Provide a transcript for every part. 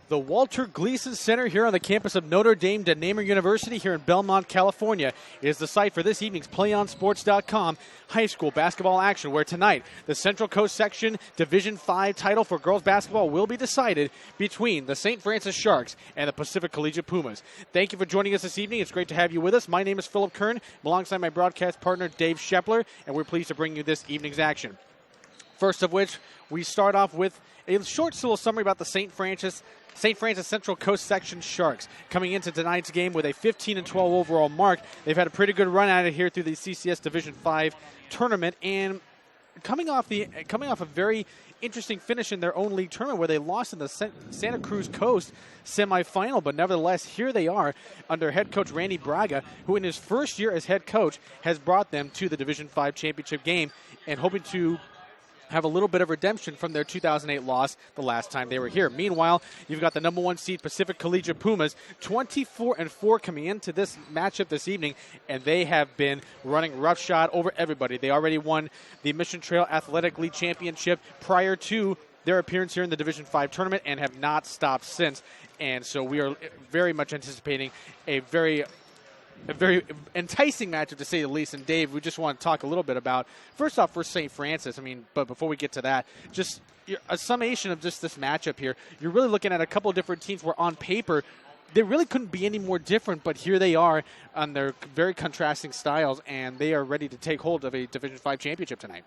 The Walter Gleason Center here on the campus of Notre Dame de Namur University here in Belmont, California is the site for this evening's PlayOnSports.com high school basketball action, where tonight the Central Coast Section Division V title for girls basketball will be decided between the St. Francis Sharks and the Pacific Collegiate Pumas. Thank you for joining us this evening. It's great to have you with us. My name is Philip Kern, alongside my broadcast partner Dave Shepler, and we're pleased to bring you this evening's action. First of which, we start off with a short little summary about the St. Francis Central Coast Section Sharks. Coming into tonight's game with a 15-12 overall mark, they've had a pretty good run at it here through the CCS Division V tournament, and coming off a very interesting finish in their own league tournament where they lost in the Santa Cruz Coast semifinal, but nevertheless, here they are under head coach Randy Braga, who in his first year as head coach has brought them to the Division V championship game and hoping to have a little bit of redemption from their 2008 loss the last time they were here. Meanwhile, you've got the number one seed Pacific Collegiate Pumas, 24-4 coming into this matchup this evening, and they have been running roughshod over everybody. They already won the Mission Trail Athletic League Championship prior to their appearance here in the Division V tournament and have not stopped since. And so we are very much anticipating a very enticing matchup, to say the least. And Dave, we just want to talk a little bit about, first off, for St. Francis. But before we get to that, just a summation of just this matchup here. You're really looking at a couple of different teams where on paper they really couldn't be any more different, but here they are on their very contrasting styles, and they are ready to take hold of a Division V championship tonight.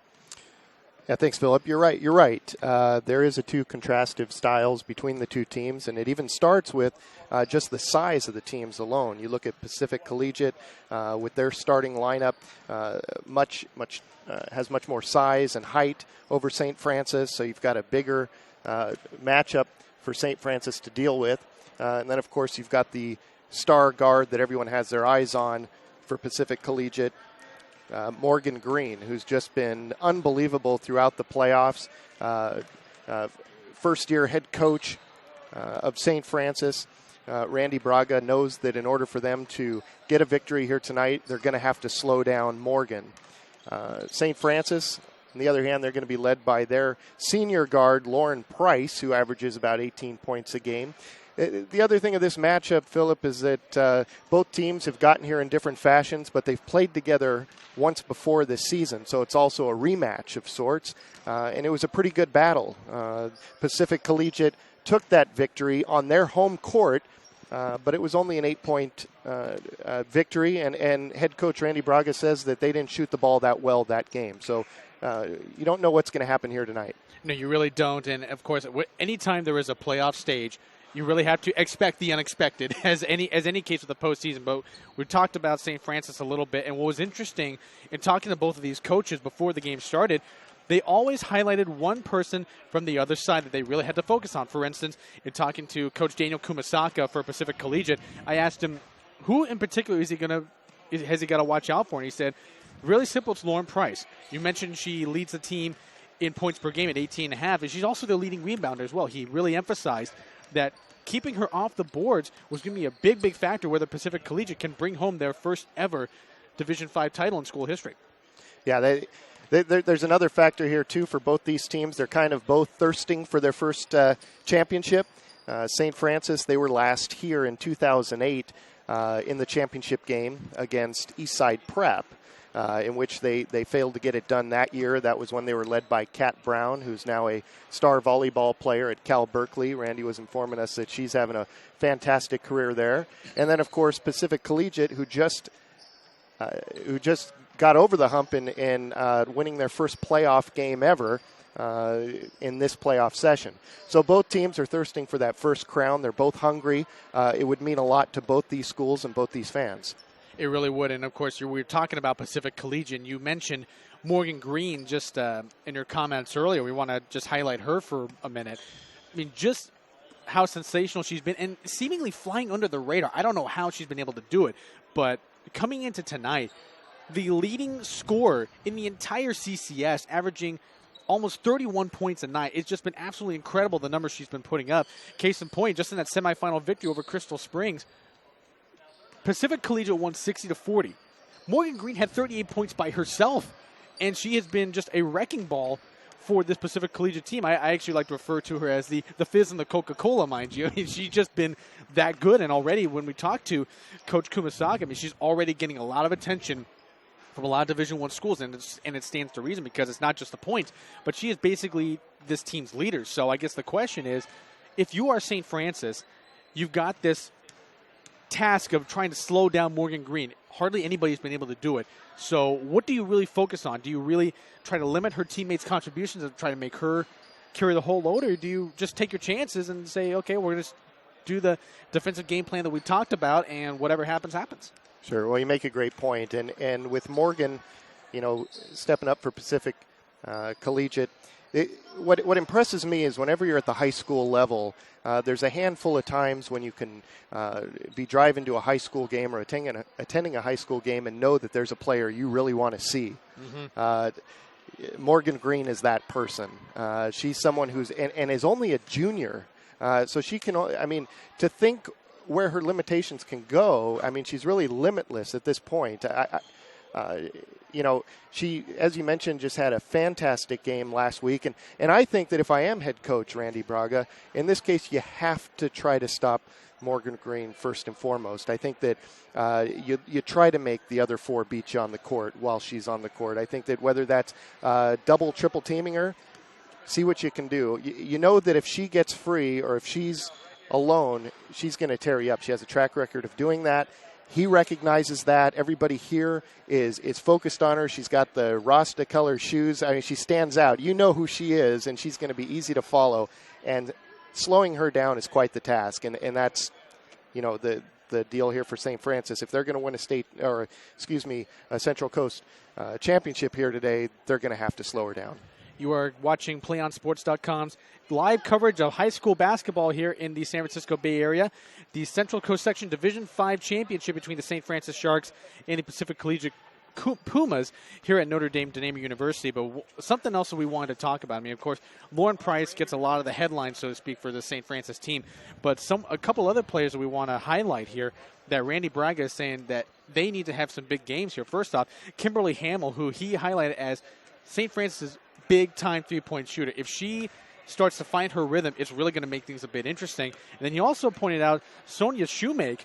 Yeah, thanks, Philip. You're right. There is a two contrastive styles between the two teams, and it even starts with just the size of the teams alone. You look at Pacific Collegiate with their starting lineup, has much more size and height over St. Francis, so you've got a bigger matchup for St. Francis to deal with. And then, of course, you've got the star guard that everyone has their eyes on for Pacific Collegiate, Morgan Green, who's just been unbelievable throughout the playoffs. First-year head coach of St. Francis, Randy Braga, knows that in order for them to get a victory here tonight, they're going to have to slow down Morgan. St. Francis, on the other hand, they're going to be led by their senior guard, Lauren Price, who averages about 18 points a game. The other thing of this matchup, Philip, is that both teams have gotten here in different fashions, but they've played together once before this season, so it's also a rematch of sorts, and it was a pretty good battle. Pacific Collegiate took that victory on their home court, but it was only an 8-point victory, and head coach Randy Braga says that they didn't shoot the ball that well that game. So you don't know what's going to happen here tonight. No, you really don't, and of course, anytime there is a playoff stage, you really have to expect the unexpected, as any case with the postseason. But we talked about St. Francis a little bit, and what was interesting in talking to both of these coaches before the game started, they always highlighted one person from the other side that they really had to focus on. For instance, in talking to Coach Daniel Kumasaka for Pacific Collegiate, I asked him, who in particular has he got to watch out for? And he said, really simple, it's Lauren Price. You mentioned she leads the team in points per game at 18.5, and she's also the leading rebounder as well. He really emphasized that keeping her off the boards was going to be a big factor where the Pacific Collegiate can bring home their first ever Division V title in school history. Yeah, there's another factor here, too, for both these teams. They're kind of both thirsting for their first championship. St. Francis, they were last here in 2008 in the championship game against Eastside Prep, in which they failed to get it done that year. That was when they were led by Kat Brown, who's now a star volleyball player at Cal Berkeley. Randy was informing us that she's having a fantastic career there. And then, of course, Pacific Collegiate, who just got over the hump in winning their first playoff game ever in this playoff session. So both teams are thirsting for that first crown. They're both hungry. It would mean a lot to both these schools and both these fans. It really would. And, of course, we were talking about Pacific Collegiate. You mentioned Morgan Green just in your comments earlier. We want to just highlight her for a minute. I mean, just how sensational she's been and seemingly flying under the radar. I don't know how she's been able to do it, but coming into tonight, the leading scorer in the entire CCS, averaging almost 31 points a night. It's just been absolutely incredible, the numbers she's been putting up. Case in point, just in that semifinal victory over Crystal Springs, Pacific Collegiate won 60-40. Morgan Green had 38 points by herself, and she has been just a wrecking ball for this Pacific Collegiate team. I actually like to refer to her as the fizz in the Coca-Cola, mind you. I mean, she's just been that good, and already when we talk to Coach Kumasaki, I mean, she's already getting a lot of attention from a lot of Division I schools, and it stands to reason because it's not just the points, but she is basically this team's leader. So I guess the question is, if you are St. Francis, you've got this task of trying to slow down Morgan Green. Hardly anybody's been able to do it. So what do you really focus on? Do you really try to limit her teammates' contributions and try to make her carry the whole load, or do you just take your chances and say, okay, we're going to do the defensive game plan that we talked about, and whatever happens, happens? Sure. Well, you make a great point. And with Morgan, stepping up for Pacific Collegiate, what impresses me is whenever you're at the high school level, there's a handful of times when you can be driving to a high school game or attending a high school game and know that there's a player you really want to see. Mm-hmm. Morgan Green is that person. She's someone who's and is only a junior, so she can. I mean, to think where her limitations can go, I mean, she's really limitless at this point. She, as you mentioned, just had a fantastic game last week. And I think that if I am head coach Randy Braga, in this case, you have to try to stop Morgan Green first and foremost. I think that you try to make the other four beat you on the court while she's on the court. I think that whether that's double, triple teaming her, see what you can do. You know that if she gets free or if she's alone, she's going to tear you up. She has a track record of doing that. He recognizes that. Everybody here is focused on her. She's got the Rasta color shoes. I mean, she stands out. You know who she is, and she's going to be easy to follow. And slowing her down is quite the task. And that's, the deal here for St. Francis. If they're going to win a Central Coast championship here today, they're going to have to slow her down. You are watching PlayOnSports.com's live coverage of high school basketball here in the San Francisco Bay Area. The Central Coast Section Division V championship between the St. Francis Sharks and the Pacific Collegiate Pumas here at Notre Dame de Namur University. But something else that we wanted to talk about. I mean, of course, Lauren Price gets a lot of the headlines, so to speak, for the St. Francis team. But a couple other players that we want to highlight here that Randy Braga is saying that they need to have some big games here. First off, Kimberly Hamill, who he highlighted as St. Francis's big-time three-point shooter. If she starts to find her rhythm, it's really going to make things a bit interesting. And then you also pointed out Sonia Shoemake,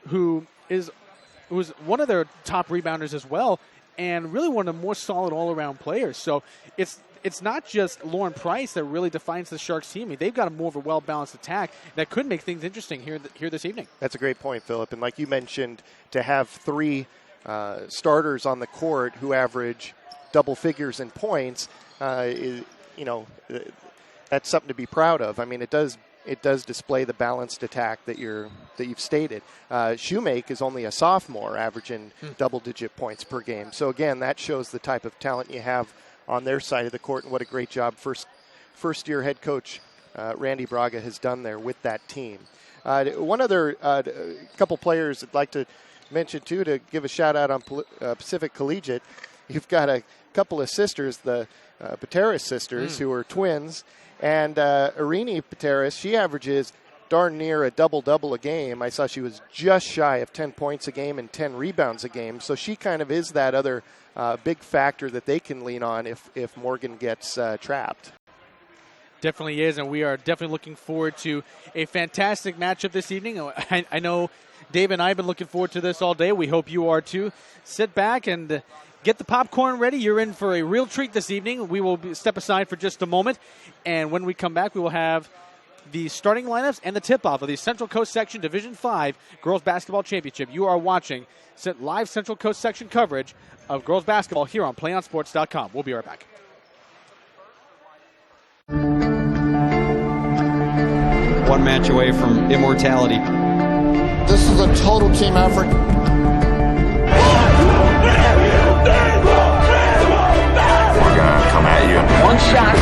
who was one of their top rebounders as well, and really one of the more solid all-around players. So it's not just Lauren Price that really defines the Sharks team. I mean, they've got a more of a well-balanced attack that could make things interesting here this evening. That's a great point, Philip. And like you mentioned, to have three starters on the court who average double figures in points, that's something to be proud of. I mean, it does display the balanced attack that you've stated. Shoemake is only a sophomore, averaging double-digit points per game. So again, that shows the type of talent you have on their side of the court, and what a great job first-year head coach Randy Braga has done there with that team. One other couple players I'd like to mention too, to give a shout out on Pacific Collegiate. You've got a couple of sisters, the Pateras sisters, who are twins. And Irini Pateras, she averages darn near a double-double a game. I saw she was just shy of 10 points a game and 10 rebounds a game. So she kind of is that other big factor that they can lean on if Morgan gets trapped. Definitely is, and we are definitely looking forward to a fantastic matchup this evening. I know Dave and I have been looking forward to this all day. We hope you are too. Sit back and get the popcorn ready. You're in for a real treat this evening. We will step aside for just a moment, and when we come back, we will have the starting lineups and the tip-off of the Central Coast Section Division V Girls Basketball Championship. You are watching live Central Coast Section coverage of girls basketball here on PlayOnSports.com. We'll be right back. One match away from immortality. This is a total team effort. We're gonna come at you in one shot.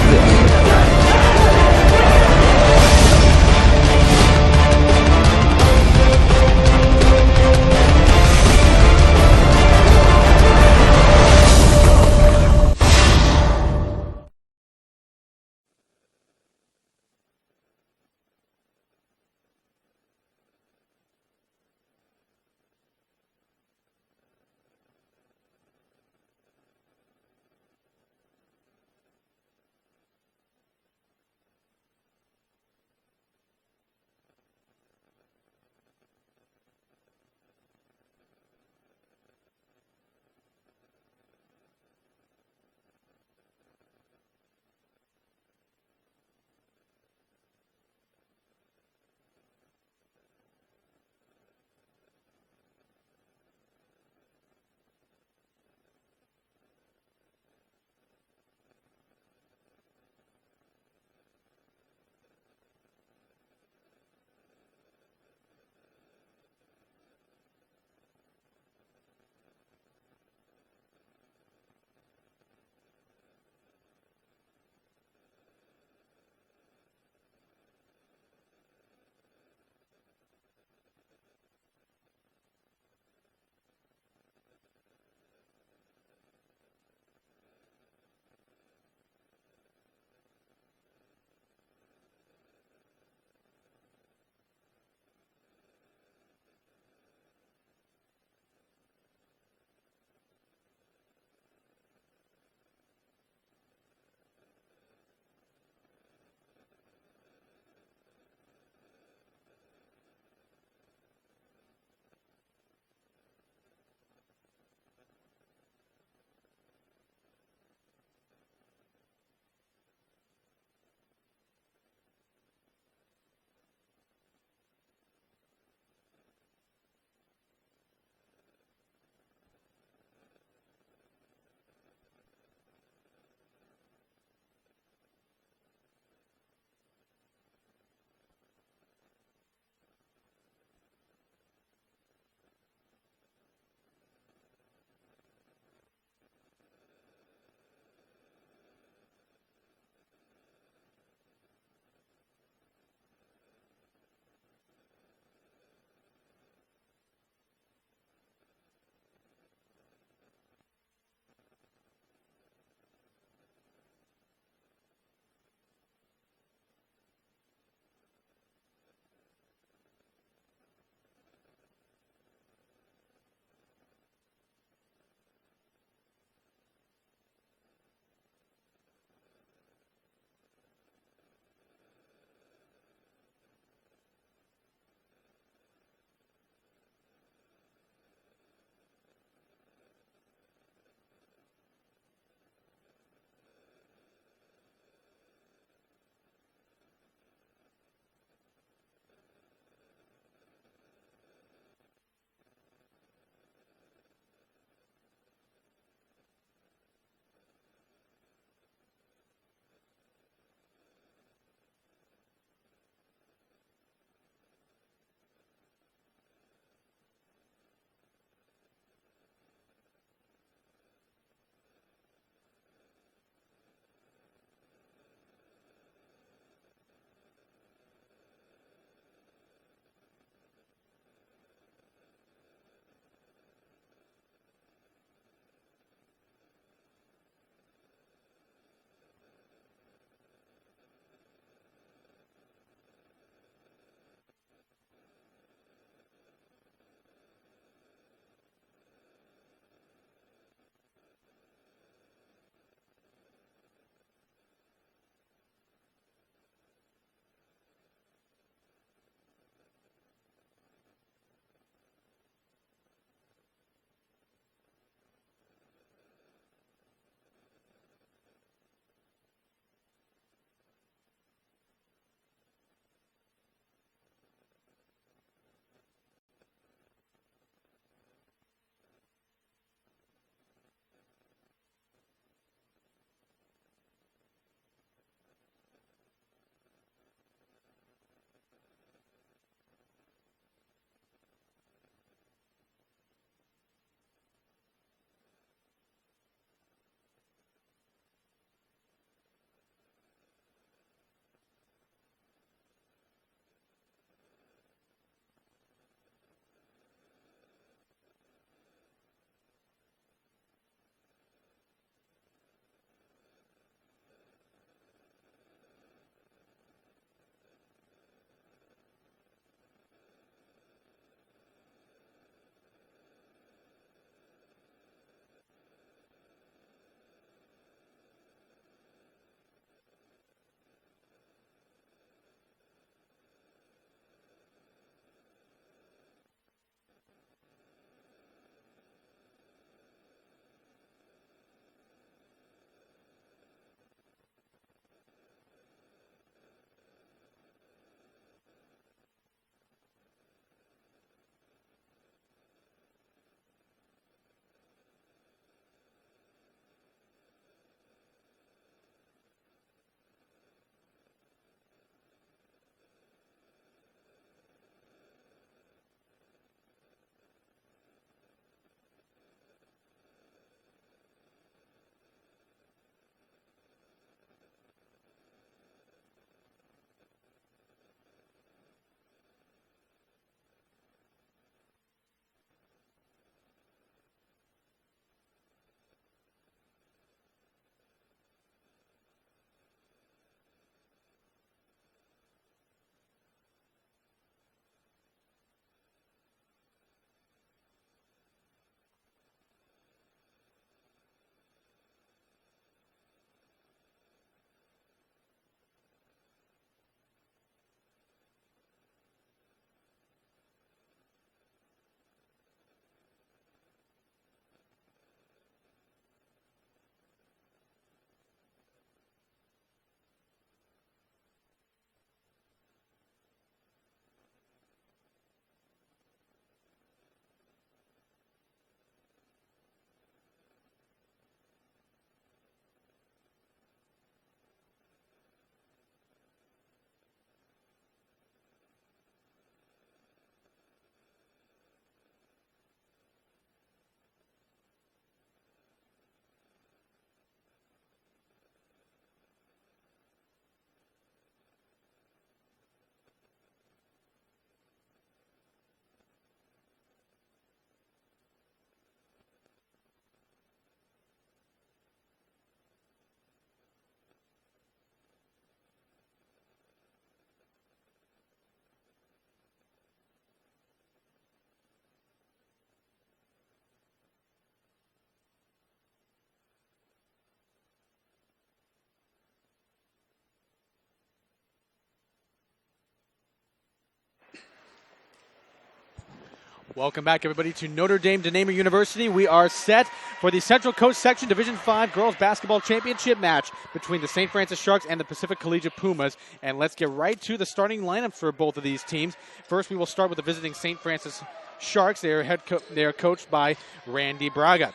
Welcome back, everybody, to Notre Dame to Namur University. We are set for the Central Coast Section Division 5 Girls Basketball Championship match between the St. Francis Sharks and the Pacific Collegiate Pumas. And let's get right to the starting lineups for both of these teams. First, we will start with the visiting St. Francis Sharks. They are coached by Randy Braga.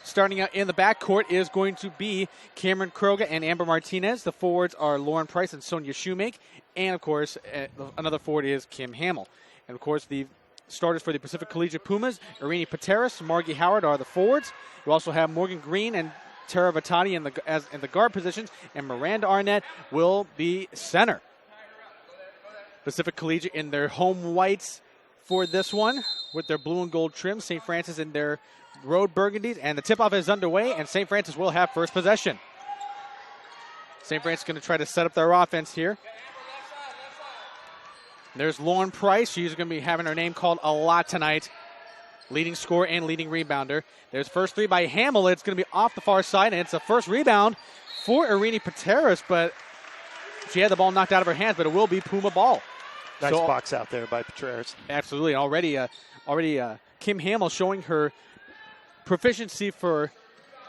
Starting out in the backcourt is going to be Cameron Kroga and Amber Martinez. The forwards are Lauren Price and Sonia Shoemake. And, of course, another forward is Kim Hamill. And, of course, the starters for the Pacific Collegiate Pumas, Irini Pateras, Margie Howard are the forwards. We also have Morgan Green and Tara Vitati in the guard positions, and Miranda Arnett will be center. Pacific Collegiate in their home whites for this one with their blue and gold trim. St. Francis in their road burgundies, and the tip-off is underway, and St. Francis will have first possession. St. Francis is going to try to set up their offense here. There's Lauren Price. She's going to be having her name called a lot tonight. Leading scorer and leading rebounder. There's first three by Hamill. It's going to be off the far side, and it's a first rebound for Irini Pateras, but she had the ball knocked out of her hands, but it will be Puma ball. Nice box out there by Pateras. Absolutely. Already Kim Hamill showing her proficiency for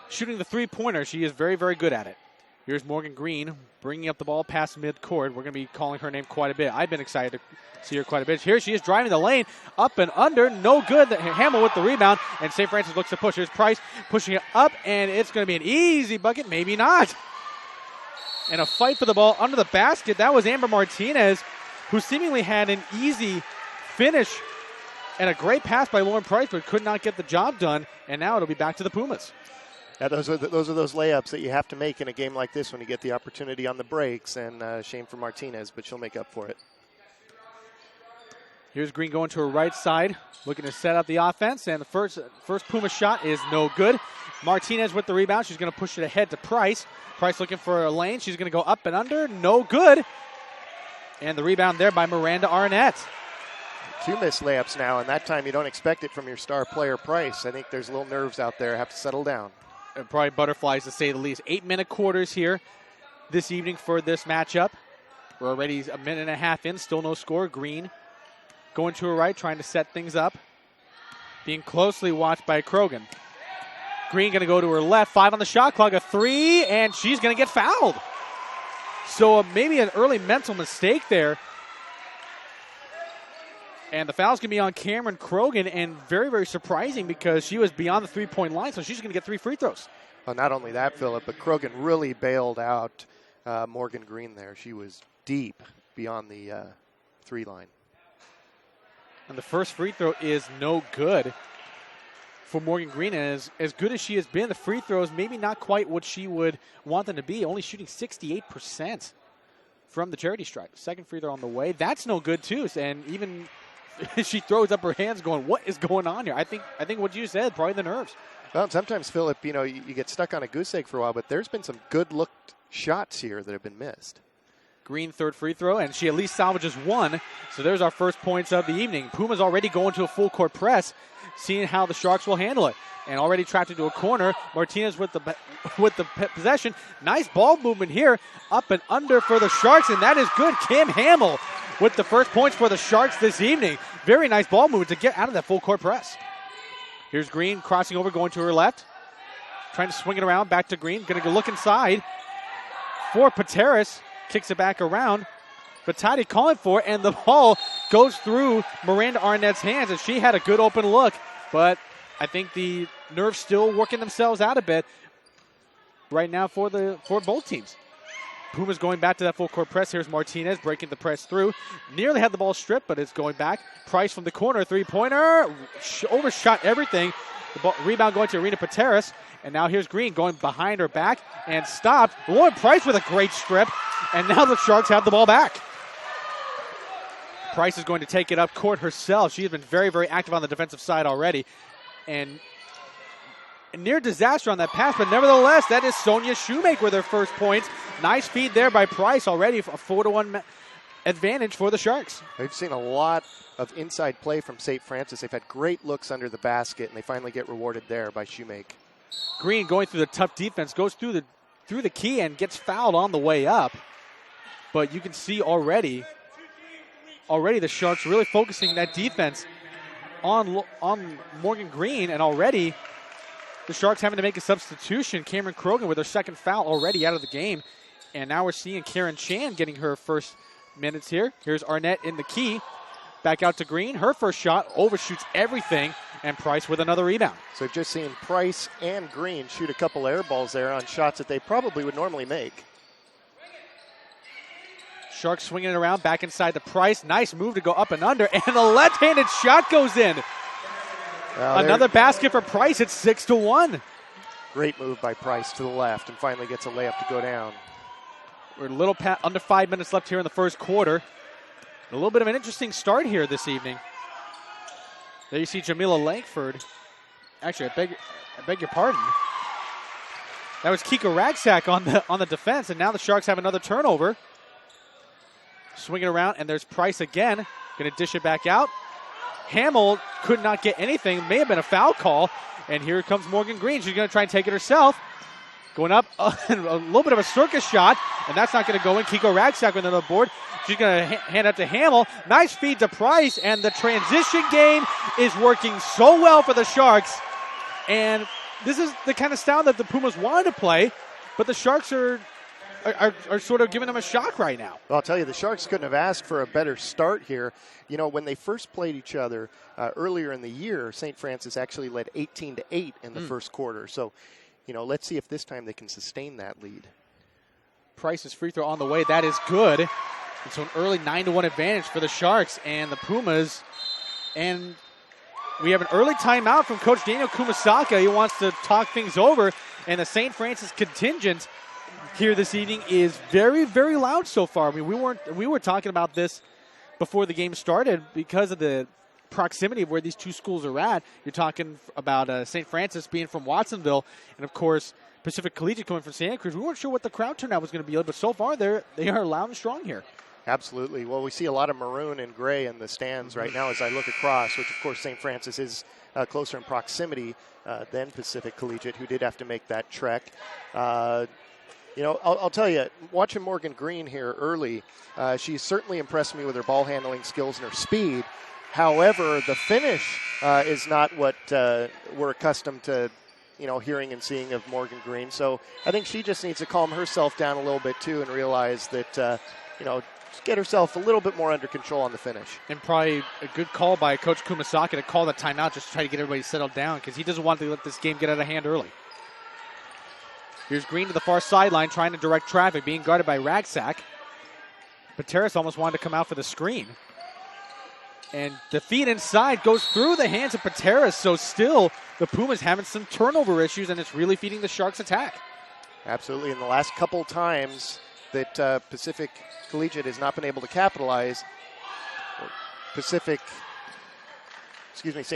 shooting the three-pointer. She is very, very good at it. Here's Morgan Green bringing up the ball past midcourt. We're going to be calling her name quite a bit. I've been excited to see her quite a bit. Here she is driving the lane, up and under, no good. Hamill with the rebound, and St. Francis looks to push. Here's Price pushing it up, and it's going to be an easy bucket, maybe not. And a fight for the ball under the basket. That was Amber Martinez, who seemingly had an easy finish and a great pass by Lauren Price, but could not get the job done, and now it'll be back to the Pumas. Yeah, those are those layups that you have to make in a game like this when you get the opportunity on the breaks, and shame for Martinez, but she'll make up for it. Here's Green going to her right side, looking to set up the offense, and the first Puma shot is no good. Martinez with the rebound. She's going to push it ahead to Price. Price looking for a lane. She's going to go up and under, no good. And the rebound there by Miranda Arnett. 2 missed layups now, and that time you don't expect it from your star player, Price. I think there's little nerves out there. Have to settle down. Probably butterflies, to say the least. 8-minute quarters here this evening for this matchup. We're already a minute and a half in, still no score. Green going to her right, trying to set things up. Being closely watched by Krogan. Green going to go to her left, 5 on the shot clock, a 3, and she's going to get fouled. So maybe an early mental mistake there. And the foul's going to be on Cameron Krogan, and very, very surprising because she was beyond the three-point line, so she's going to get 3 free throws. Well, not only that, Phillip, but Krogan really bailed out Morgan Green there. She was deep beyond the 3 line. And the first free throw is no good for Morgan Green. And as good as she has been, the free throws maybe not quite what she would want them to be, only shooting 68% from the charity stripe. Second free throw on the way. That's no good, too, and even she throws up her hands going, what is going on here? I think what you said, probably the nerves. Well, sometimes, Phillip, you get stuck on a goose egg for a while, but there's been some good-looked shots here that have been missed. Green third free throw, and she at least salvages 1. So there's our first points of the evening. Puma's already going to a full-court press, seeing how the Sharks will handle it. And already trapped into a corner. Martinez with the possession. Nice ball movement here, up and under for the Sharks, and that is good. Kim Hamill with the first points for the Sharks this evening. Very nice ball movement to get out of that full-court press. Here's Green crossing over, going to her left. Trying to swing it around, back to Green. Going to go look inside for Pateras. Kicks it back around. Vitati calling for it, and the ball goes through Miranda Arnett's hands, and she had a good open look. But I think the nerves still working themselves out a bit right now for both teams. Puma's going back to that full court press. Here's Martinez breaking the press through. Nearly had the ball stripped, but it's going back. Price from the corner, 3-pointer. Overshot everything. The rebound going to Irini Pateras. And now here's Green going behind her back and stopped. Lauren Price with a great strip. And now the Sharks have the ball back. Price is going to take it up court herself. She has been very, very active on the defensive side already. And near disaster on that pass, but nevertheless, that is Sonia Shoemake with her first points. Nice feed there by Price already, a 4-1 advantage for the Sharks. We've seen a lot of inside play from St. Francis. They've had great looks under the basket, and they finally get rewarded there by Shoemake. Green going through the tough defense, goes through the key and gets fouled on the way up. But you can see already the Sharks really focusing that defense on Morgan Green, and already the Sharks having to make a substitution. Cameron Krogan with her second foul already out of the game. And now we're seeing Karen Chan getting her first minutes here. Here's Arnett in the key. Back out to Green. Her first shot overshoots everything. And Price with another rebound. So we've just seen Price and Green shoot a couple air balls there on shots that they probably would normally make. Sharks swinging it around back inside the Price. Nice move to go up and under. And the left-handed shot goes in. Another basket for Price. It's 6-1. Great move by Price to the left and finally gets a layup to go down. We're a little under 5 minutes left here in the first quarter. A little bit of an interesting start here this evening. There you see Jamila Langford. Actually, I beg your pardon. That was Kika Ragsack on the defense, and now the Sharks have another turnover. Swing it around, and there's Price again. Going to dish it back out. Hamill could not get anything. May have been a foul call. And here comes Morgan Green. She's going to try and take it herself. Going up, a little bit of a circus shot, and that's not going to go in. Kiko Ragsack with another board. She's going to hand it to Hamill. Nice feed to Price, and the transition game is working so well for the Sharks. And this is the kind of style that the Pumas wanted to play, but the Sharks are sort of giving them a shock right now. Well, I'll tell you, the Sharks couldn't have asked for a better start here. You know, when they first played each other earlier in the year, St. Francis actually led 18-8 in the first quarter. So, you know, let's see if this time they can sustain that lead. Price's free throw on the way. That is good. And so an early 9-1 advantage for the Sharks and the Pumas. And we have an early timeout from Coach Daniel Kumasaka. He wants to talk things over. And the St. Francis contingent here this evening is very, very loud so far. I mean, we were talking about this before the game started because of the proximity of where these two schools are at. You're talking about St. Francis being from Watsonville, and of course Pacific Collegiate coming from Santa Cruz. We weren't sure what the crowd turnout was going to be, but so far they are loud and strong here. Absolutely. Well, we see a lot of maroon and gray in the stands right now as I look across, which of course St. Francis is closer in proximity than Pacific Collegiate, who did have to make that trek. You know, I'll tell you, watching Morgan Green here early, she certainly impressed me with her ball handling skills and her speed. However, the finish is not what we're accustomed to, you know, hearing and seeing of Morgan Green. So I think she just needs to calm herself down a little bit too and realize that, you know, just get herself a little bit more under control on the finish. And probably a good call by Coach Kumasaka to call the timeout just to try to get everybody settled down because he doesn't want to let this game get out of hand early. Here's Green to the far sideline trying to direct traffic, being guarded by Ragsack. Pateras almost wanted to come out for the screen. And the feed inside goes through the hands of Pateras, so still the Pumas having some turnover issues, and it's really feeding the Sharks' attack. Absolutely. In the last couple times that Pacific Collegiate has not been able to capitalize, St.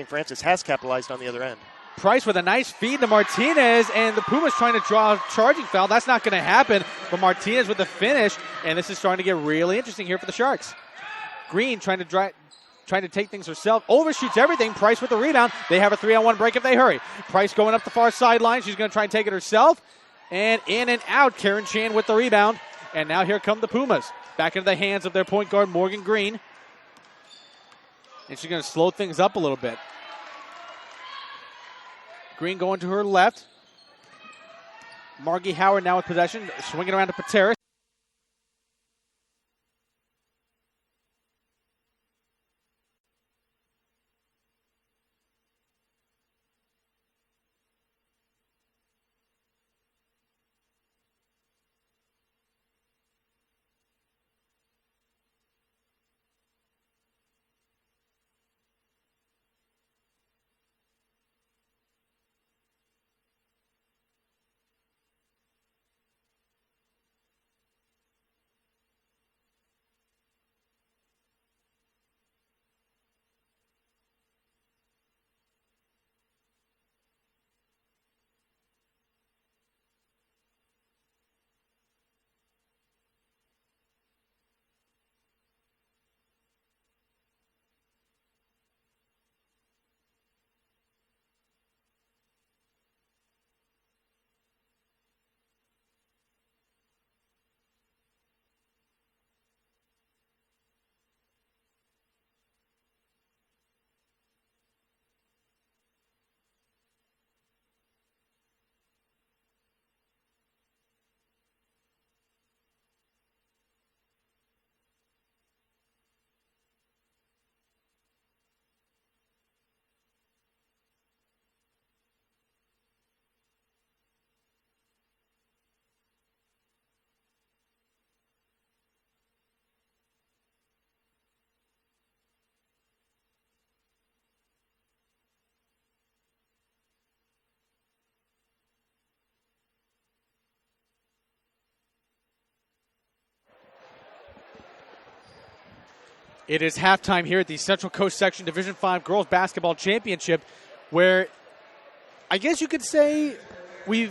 Francis has capitalized on the other end. Price with a nice feed to Martinez, and the Pumas trying to draw a charging foul. That's not going to happen, but Martinez with the finish, and this is starting to get really interesting here for the Sharks. Green trying to take things herself, overshoots everything. Price with the rebound. They have a 3-on-1 break if they hurry. Price going up the far sideline. She's going to try and take it herself, and in and out. Karen Chan with the rebound, and now here come the Pumas. Back into the hands of their point guard, Morgan Green, and she's going to slow things up a little bit. Green going to her left. Margie Howard now with possession, swinging around to Pateras. It is halftime here at the Central Coast Section Division V Girls Basketball Championship, where I guess you could say we've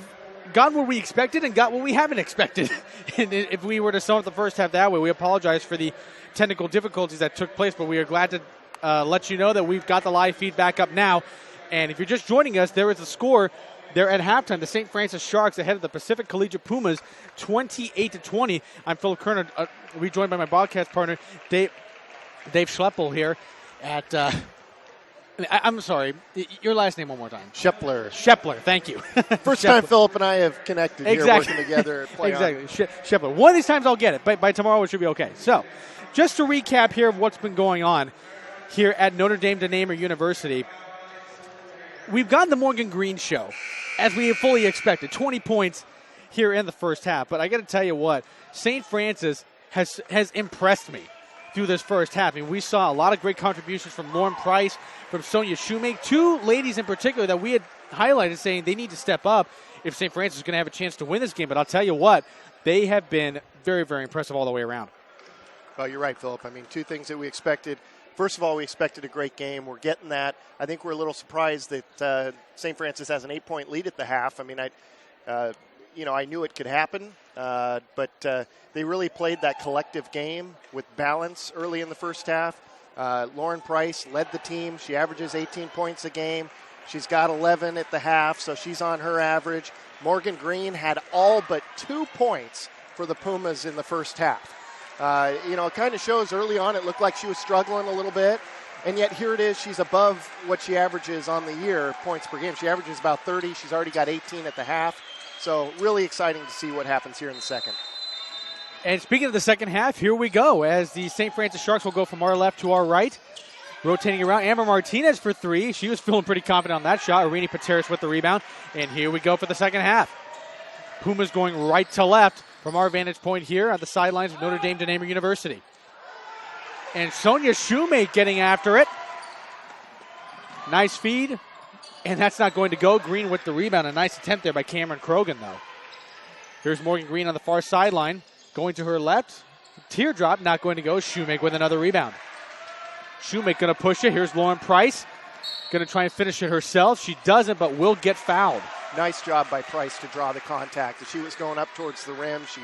got what we expected and got what we haven't expected. And if we were to sum up the first half that way, we apologize for the technical difficulties that took place, but we are glad to let you know that we've got the live feedback up now. And if you're just joining us, there is a score there at halftime. The St. Francis Sharks ahead of the Pacific Collegiate Pumas, 28-20. I'm Philip Kerner. We're joined by my broadcast partner, Dave Schleppel here at, I'm sorry, your last name one more time. Shepler, thank you. First time Philip and I have connected here working together. Exactly, Shepler. One of these times I'll get it, but by tomorrow it should be okay. So, just to recap here of what's been going on here at Notre Dame de Namur University, we've gotten the Morgan Green show, as we fully expected, 20 points here in the first half. But I got to tell you what, St. Francis has impressed me through this first half. I mean, we saw a lot of great contributions from Lauren Price, from Sonia Shoemake, two ladies in particular that we had highlighted saying they need to step up if St. Francis is going to have a chance to win this game. But I'll tell you what, they have been very, very impressive all the way around. Well, you're right, Philip. I mean, two things that we expected. First of all, we expected a great game. We're getting that. I think we're a little surprised that St. Francis has an 8-point lead at the half. I mean, I knew it could happen, but they really played that collective game with balance early in the first half. Lauren Price led the team. She averages 18 points a game. She's got 11 at the half, so she's on her average. Morgan Green had all but 2 points for the Pumas in the first half. It kind of shows early on it looked like she was struggling a little bit, and yet here it is. She's above what she averages on the year, points per game. She averages about 30. She's already got 18 at the half. So really exciting to see what happens here in the second. And speaking of the second half, here we go as the St. Francis Sharks will go from our left to our right. Rotating around, Amber Martinez for three. She was feeling pretty confident on that shot. Irini Pateris with the rebound. And here we go for the second half. Pumas going right to left from our vantage point here on the sidelines of Notre Dame de Namur University. And Sonia Shoemake getting after it. Nice feed. And that's not going to go. Green with the rebound. A nice attempt there by Cameron Krogan, though. Here's Morgan Green on the far sideline. Going to her left. Teardrop, not going to go. Shoemake with another rebound. Shoemake going to push it. Here's Lauren Price. Going to try and finish it herself. She doesn't, but will get fouled. Nice job by Price to draw the contact. As she was going up towards the rim, she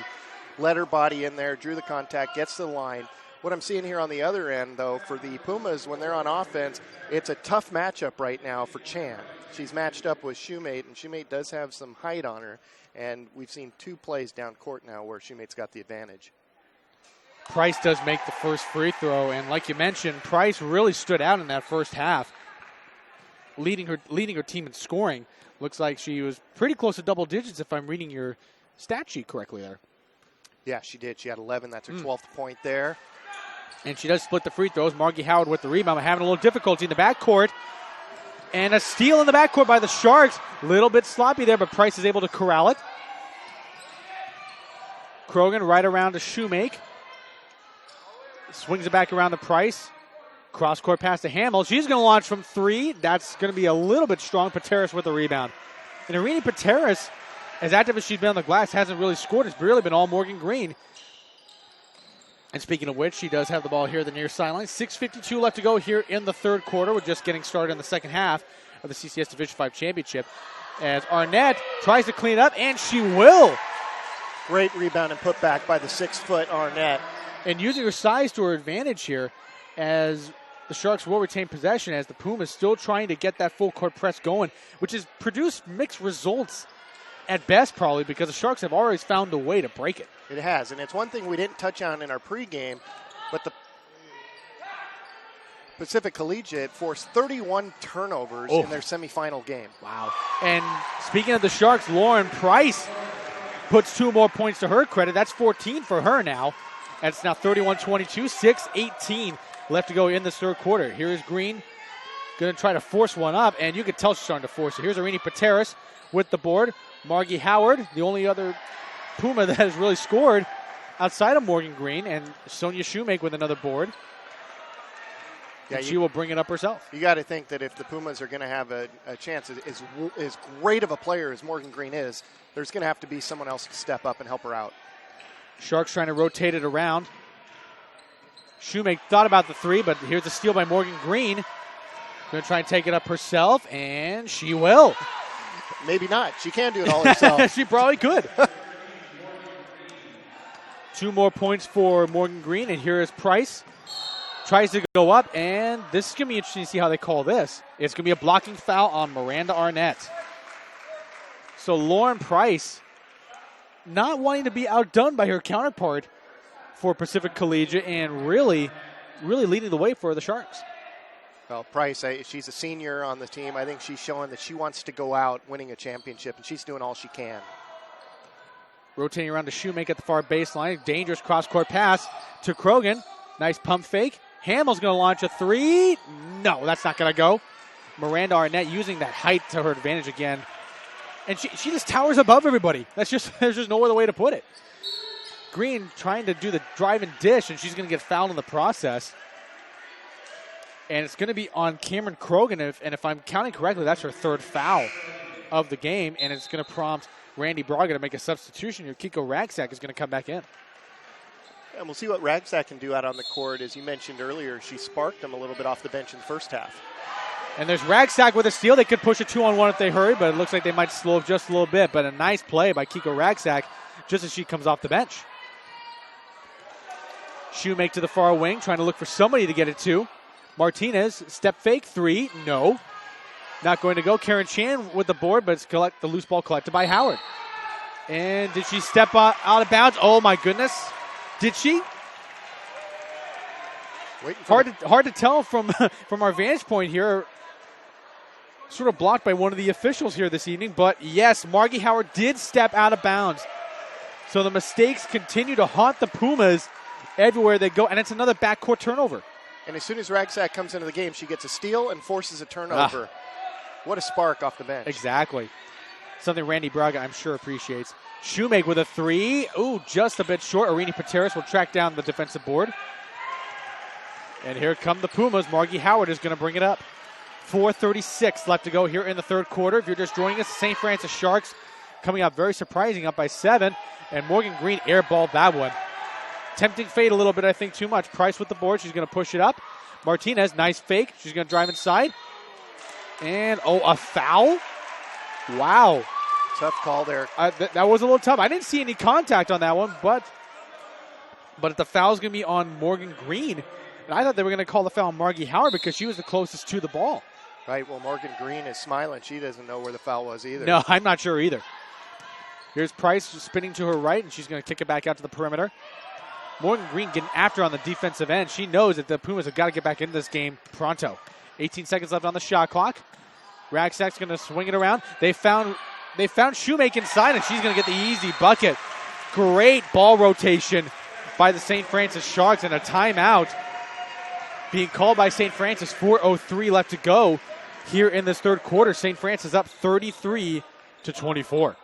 let her body in there, drew the contact, gets to the line. What I'm seeing here on the other end, though, for the Pumas, when they're on offense, it's a tough matchup right now for Chan. She's matched up with Shoemate, and Shoemate does have some height on her. And we've seen 2 plays down court now where Shoemate's got the advantage. Price does make the first free throw, and like you mentioned, Price really stood out in that first half, leading her team in scoring. Looks like she was pretty close to double digits if I'm reading your stat sheet correctly there. Yeah, she did. She had 11. That's her 12th point there. And she does split the free throws. Margie Howard with the rebound, having a little difficulty in the backcourt. And a steal in the backcourt by the Sharks. A little bit sloppy there, but Price is able to corral it. Krogan right around to Shoemake. Swings it back around to Price. Cross-court pass to Hamill. She's going to launch from 3. That's going to be a little bit strong. Pateris with the rebound. And Irini Pateris, as active as she's been on the glass, hasn't really scored. It's really been all Morgan Green. And speaking of which, she does have the ball here at the near sideline. 6:52 left to go here in the third quarter. We're just getting started in the second half of the CCS Division V Championship. As Arnett tries to clean it up, and she will. Great rebound and put back by the 6-foot Arnett. And using her size to her advantage here, as the Sharks will retain possession, as the Pumas still trying to get that full court press going, which has produced mixed results at best probably, because the Sharks have always found a way to break it. It has, and it's one thing we didn't touch on in our pregame, but the Pacific Collegiate forced 31 turnovers in their semifinal game. Wow. And speaking of the Sharks, Lauren Price puts 2 more points to her credit. That's 14 for her now. And it's now 31-22, 6:18 left to go in the third quarter. Here is Green going to try to force one up, and you can tell she's starting to force it. Here's Irini Pateris with the board. Margie Howard, the only other Puma that has really scored outside of Morgan Green, and Sonia Shoemake with another board. Yeah, she will bring it up herself. You got to think that if the Pumas are going to have a chance, as great of a player as Morgan Green is, there's going to have to be someone else to step up and help her out. Sharks trying to rotate it around. Shoemake thought about the three, but here's a steal by Morgan Green. Going to try and take it up herself, and she will. Maybe not. She can do it all herself. She probably could. 2 more points for Morgan Green, and here is Price. Tries to go up, and this is going to be interesting to see how they call this. It's going to be a blocking foul on Miranda Arnett. So Lauren Price not wanting to be outdone by her counterpart for Pacific Collegiate and really leading the way for the Sharks. Well, Price, she's a senior on the team. I think she's showing that she wants to go out winning a championship, and she's doing all she can. Rotating around to Shoemake at the far baseline. Dangerous cross-court pass to Krogan. Nice pump fake. Hamill's going to launch a three. No, that's not going to go. Miranda Arnett using that height to her advantage again. And she just towers above everybody. There's just no other way to put it. Green trying to do the drive and dish, and she's going to get fouled in the process. And it's going to be on Cameron Krogan, and if I'm counting correctly, that's her 3rd foul of the game, and it's going to prompt Randy Braga to make a substitution here. Kiko Ragsack is going to come back in. And we'll see what Ragsack can do out on the court. As you mentioned earlier, she sparked him a little bit off the bench in the first half. And there's Ragsack with a steal. They could push a 2-on-1 if they hurry, but it looks like they might slow up just a little bit. But a nice play by Kiko Ragsack just as she comes off the bench. Shoemake to the far wing, trying to look for somebody to get it to. Martinez, step fake, 3, no. Not going to go. Karen Chan with the board, but it's the loose ball collected by Howard. And did she step out of bounds? Oh, my goodness. Did she? Hard to tell from our vantage point here. Sort of blocked by one of the officials here this evening. But, yes, Margie Howard did step out of bounds. So the mistakes continue to haunt the Pumas everywhere they go. And it's another backcourt turnover. And as soon as Ragsack comes into the game, she gets a steal and forces a turnover. What a spark off the bench. Exactly. Something Randy Braga, I'm sure, appreciates. Shoemake with a 3. Ooh, just a bit short. Arini Pateras will track down the defensive board. And here come the Pumas. Margie Howard is going to bring it up. 4:36 left to go here in the 3rd quarter. If you're just joining us, St. Francis Sharks coming up very surprising, up by 7. And Morgan Green airballed that one. Tempting fade a little bit, I think, too much. Price with the board. She's going to push it up. Martinez, nice fake. She's going to drive inside. And, a foul? Wow. Tough call there. That was a little tough. I didn't see any contact on that one, but the foul's going to be on Morgan Green. And I thought they were going to call the foul on Margie Howard because she was the closest to the ball. Right, well, Morgan Green is smiling. She doesn't know where the foul was either. No, I'm not sure either. Here's Price spinning to her right, and she's going to kick it back out to the perimeter. Morgan Green getting after on the defensive end. She knows that the Pumas have got to get back into this game pronto. 18 seconds left on the shot clock. Ragsack's going to swing it around. They found Shoemake inside, and she's going to get the easy bucket. Great ball rotation by the St. Francis Sharks, and a timeout being called by St. Francis. 4:03 left to go here in this 3rd quarter. St. Francis up 33-24.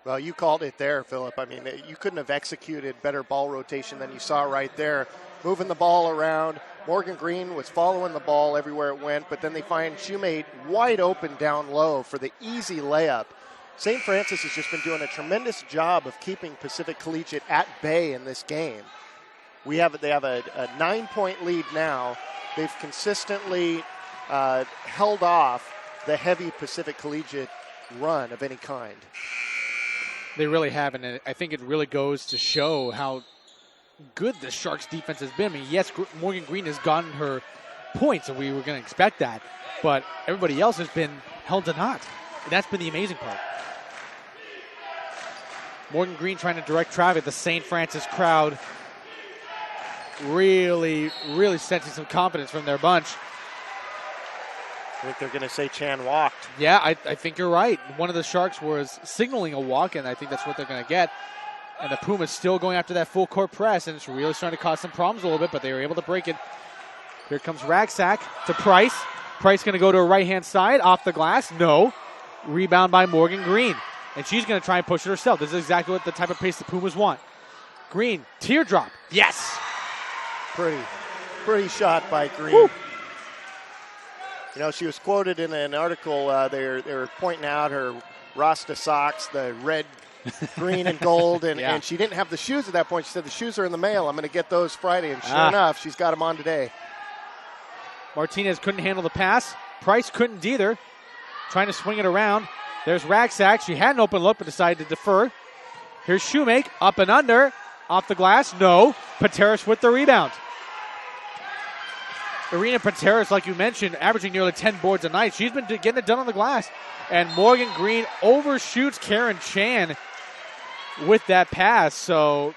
Well, you called it there, Philip. I mean, you couldn't have executed better ball rotation than you saw right there. Moving the ball around. Morgan Green was following the ball everywhere it went, but then they find Shoemake wide open down low for the easy layup. St. Francis has just been doing a tremendous job of keeping Pacific Collegiate at bay in this game. They have a 9-point lead now. They've consistently held off the heavy Pacific Collegiate run of any kind. They really haven't, and I think it really goes to show how good the Sharks defense has been. I mean, yes, Morgan Green has gotten her points, and we were going to expect that, but everybody else has been held to naught, and that's been the amazing part. Morgan Green trying to direct traffic. The St. Francis crowd really sensing some confidence from their bunch. I think they're going to say Chan walked. Yeah, I think you're right. One of the Sharks was signaling a walk, and I think that's what they're going to get. And the Pumas still going after that full court press, and it's really starting to cause some problems a little bit, but they were able to break it. Here comes Ragsack to Price. Price going to go to her right-hand side, off the glass. No. Rebound by Morgan Green. And she's going to try and push it herself. This is exactly what the type of pace the Pumas want. Green, teardrop. Yes. Pretty shot by Green. Woo. You know, she was quoted in an article. They were pointing out her Rasta socks, the red green and gold, and, Yeah. and she didn't have the shoes at that point. She said, the shoes are in the mail. I'm going to get those Friday. And sure enough, she's got them on today. Martinez couldn't handle the pass. Price couldn't either. Trying to swing it around. There's Ragsack. She had an open look but decided to defer. Here's Shoemake. Up and under. Off the glass. No. Pateras with the rebound. Irina Pateras, like you mentioned, averaging nearly 10 boards a night. She's been getting it done on the glass. And Morgan Green overshoots Karen Chan with that pass. So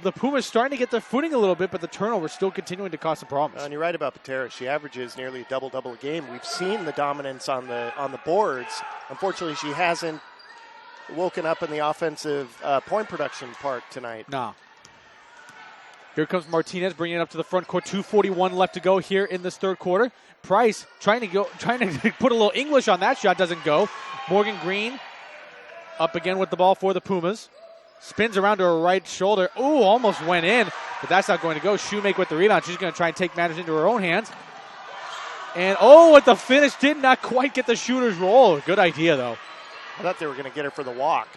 the Pumas starting to get their footing a little bit, but the turnover still continuing to cause some problems. And you're right about Pateras. She averages nearly a double-double a game. We've seen the dominance on the boards. Unfortunately, she hasn't woken up in the offensive point production part tonight. No. Here comes Martinez bringing it up to the front court. 2:41 left to go here in this third quarter. Price trying to put a little English on that shot. Doesn't go. Morgan Green up again with the ball for the Pumas. Spins around to her right shoulder. Ooh, almost went in, but that's not going to go. Shoemake with the rebound. She's going to try and take matters into her own hands. And with the finish, did not quite get the shooter's roll. Good idea, though. I thought they were going to get her for the walk.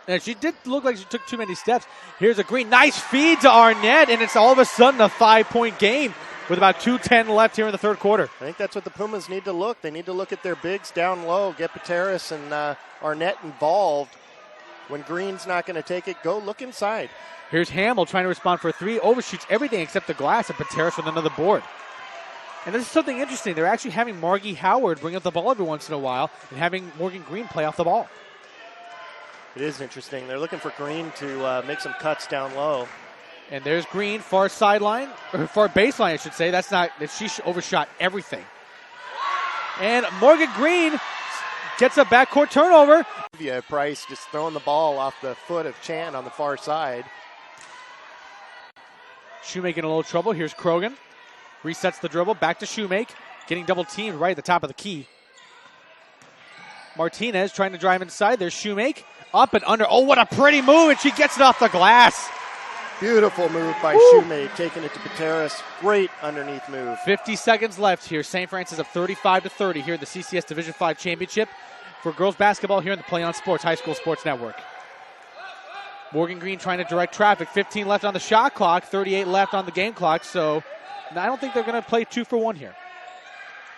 And she did look like she took too many steps. Here's a Green. Nice feed to Arnett, and it's all of a sudden a 5-point game with about 2:10 left here in the third quarter. I think that's what the Pumas need to look. They need to look at their bigs down low, get Pateras and Arnett involved. When Green's not going to take it, go look inside. Here's Hamill trying to respond for a three. Overshoots everything except the glass, and Pateras with another board. And this is something interesting. They're actually having Margie Howard bring up the ball every once in a while and having Morgan Green play off the ball. It is interesting. They're looking for Green to make some cuts down low. And there's Green, far sideline, or far baseline, I should say. She overshot everything. And Morgan Green gets a backcourt turnover. Yeah, Price just throwing the ball off the foot of Chan on the far side. Shoemake in a little trouble. Here's Krogan. Resets the dribble. Back to Shoemake. Getting double teamed right at the top of the key. Martinez trying to drive inside. There's Shoemake. Up and under. Oh, what a pretty move. And she gets it off the glass. Beautiful move by Shoemake, taking it to Pateras. Great underneath move. 50 seconds left here. St. Francis up 35-30 here in the CCS Division V Championship for girls basketball here in the Play On Sports High School Sports Network. Morgan Green trying to direct traffic. 15 left on the shot clock. 38 left on the game clock. So I don't think they're going to play 2 for 1 here.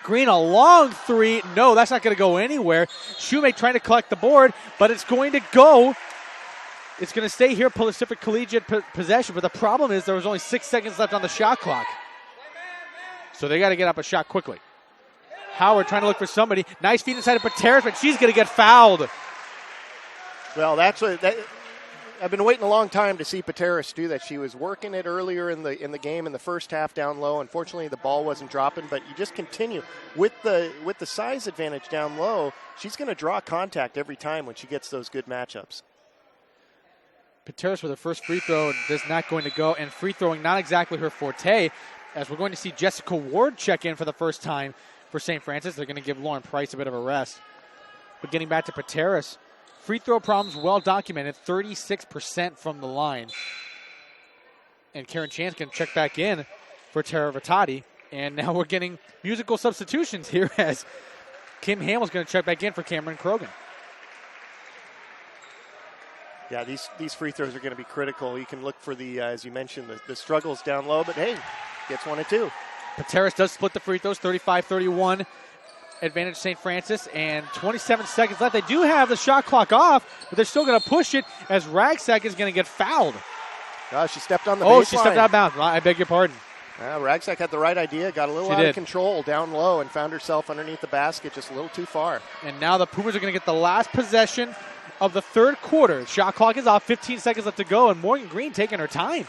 Green, a long three. No, that's not going to go anywhere. Shoemake trying to collect the board, but it's going to go. It's going to stay here, Pacific Collegiate possession, but the problem is there was only 6 seconds left on the shot clock. So they got to get up a shot quickly. Howard trying to look for somebody. Nice feed inside of Pateras, but she's going to get fouled. Well, I've been waiting a long time to see Pateras do that. She was working it earlier in the game in the first half down low. Unfortunately, the ball wasn't dropping, but you just continue with the size advantage down low. She's going to draw contact every time when she gets those good matchups. Pateras with her first free throw is not going to go, and free throwing not exactly her forte, as we're going to see Jessica Ward check in for the first time for St. Francis. They're going to give Lauren Price a bit of a rest. But getting back to Pateras, free throw problems well documented, 36% from the line. And Karen Chan's going to check back in for Tara Vitati. And now we're getting musical substitutions here as Kim Hamill's going to check back in for Cameron Krogan. Yeah, these free throws are going to be critical. You can look for as you mentioned, the struggles down low, but hey, gets 1 and 2. Pateras does split the free throws, 35-31. Advantage St. Francis, and 27 seconds left. They do have the shot clock off, but they're still going to push it as Ragsack is going to get fouled. She stepped on the baseline. She stepped out of bounds. I beg your pardon. Ragsack had the right idea, got a little out of control down low, and found herself underneath the basket just a little too far. And now the Pumas are going to get the last possession of the third quarter. Shot clock is off, 15 seconds left to go, and Morgan Green taking her time.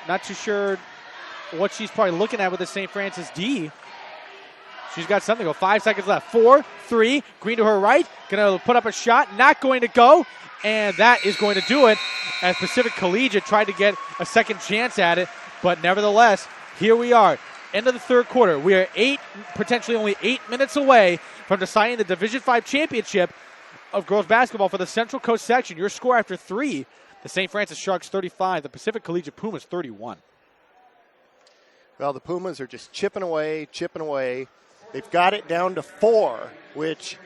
Not too sure what she's probably looking at with the St. Francis D. She's got something. 5 seconds left. 4, 3. Green to her right. Going to put up a shot. Not going to go. And that is going to do it as Pacific Collegiate tried to get a second chance at it. But nevertheless, here we are. End of the third quarter. We are potentially only 8 minutes away from deciding the Division V championship of girls basketball for the Central Coast section. Your score after 3, the St. Francis Sharks 35, the Pacific Collegiate Pumas 31. Well, the Pumas are just chipping away. They've got it down to 4, which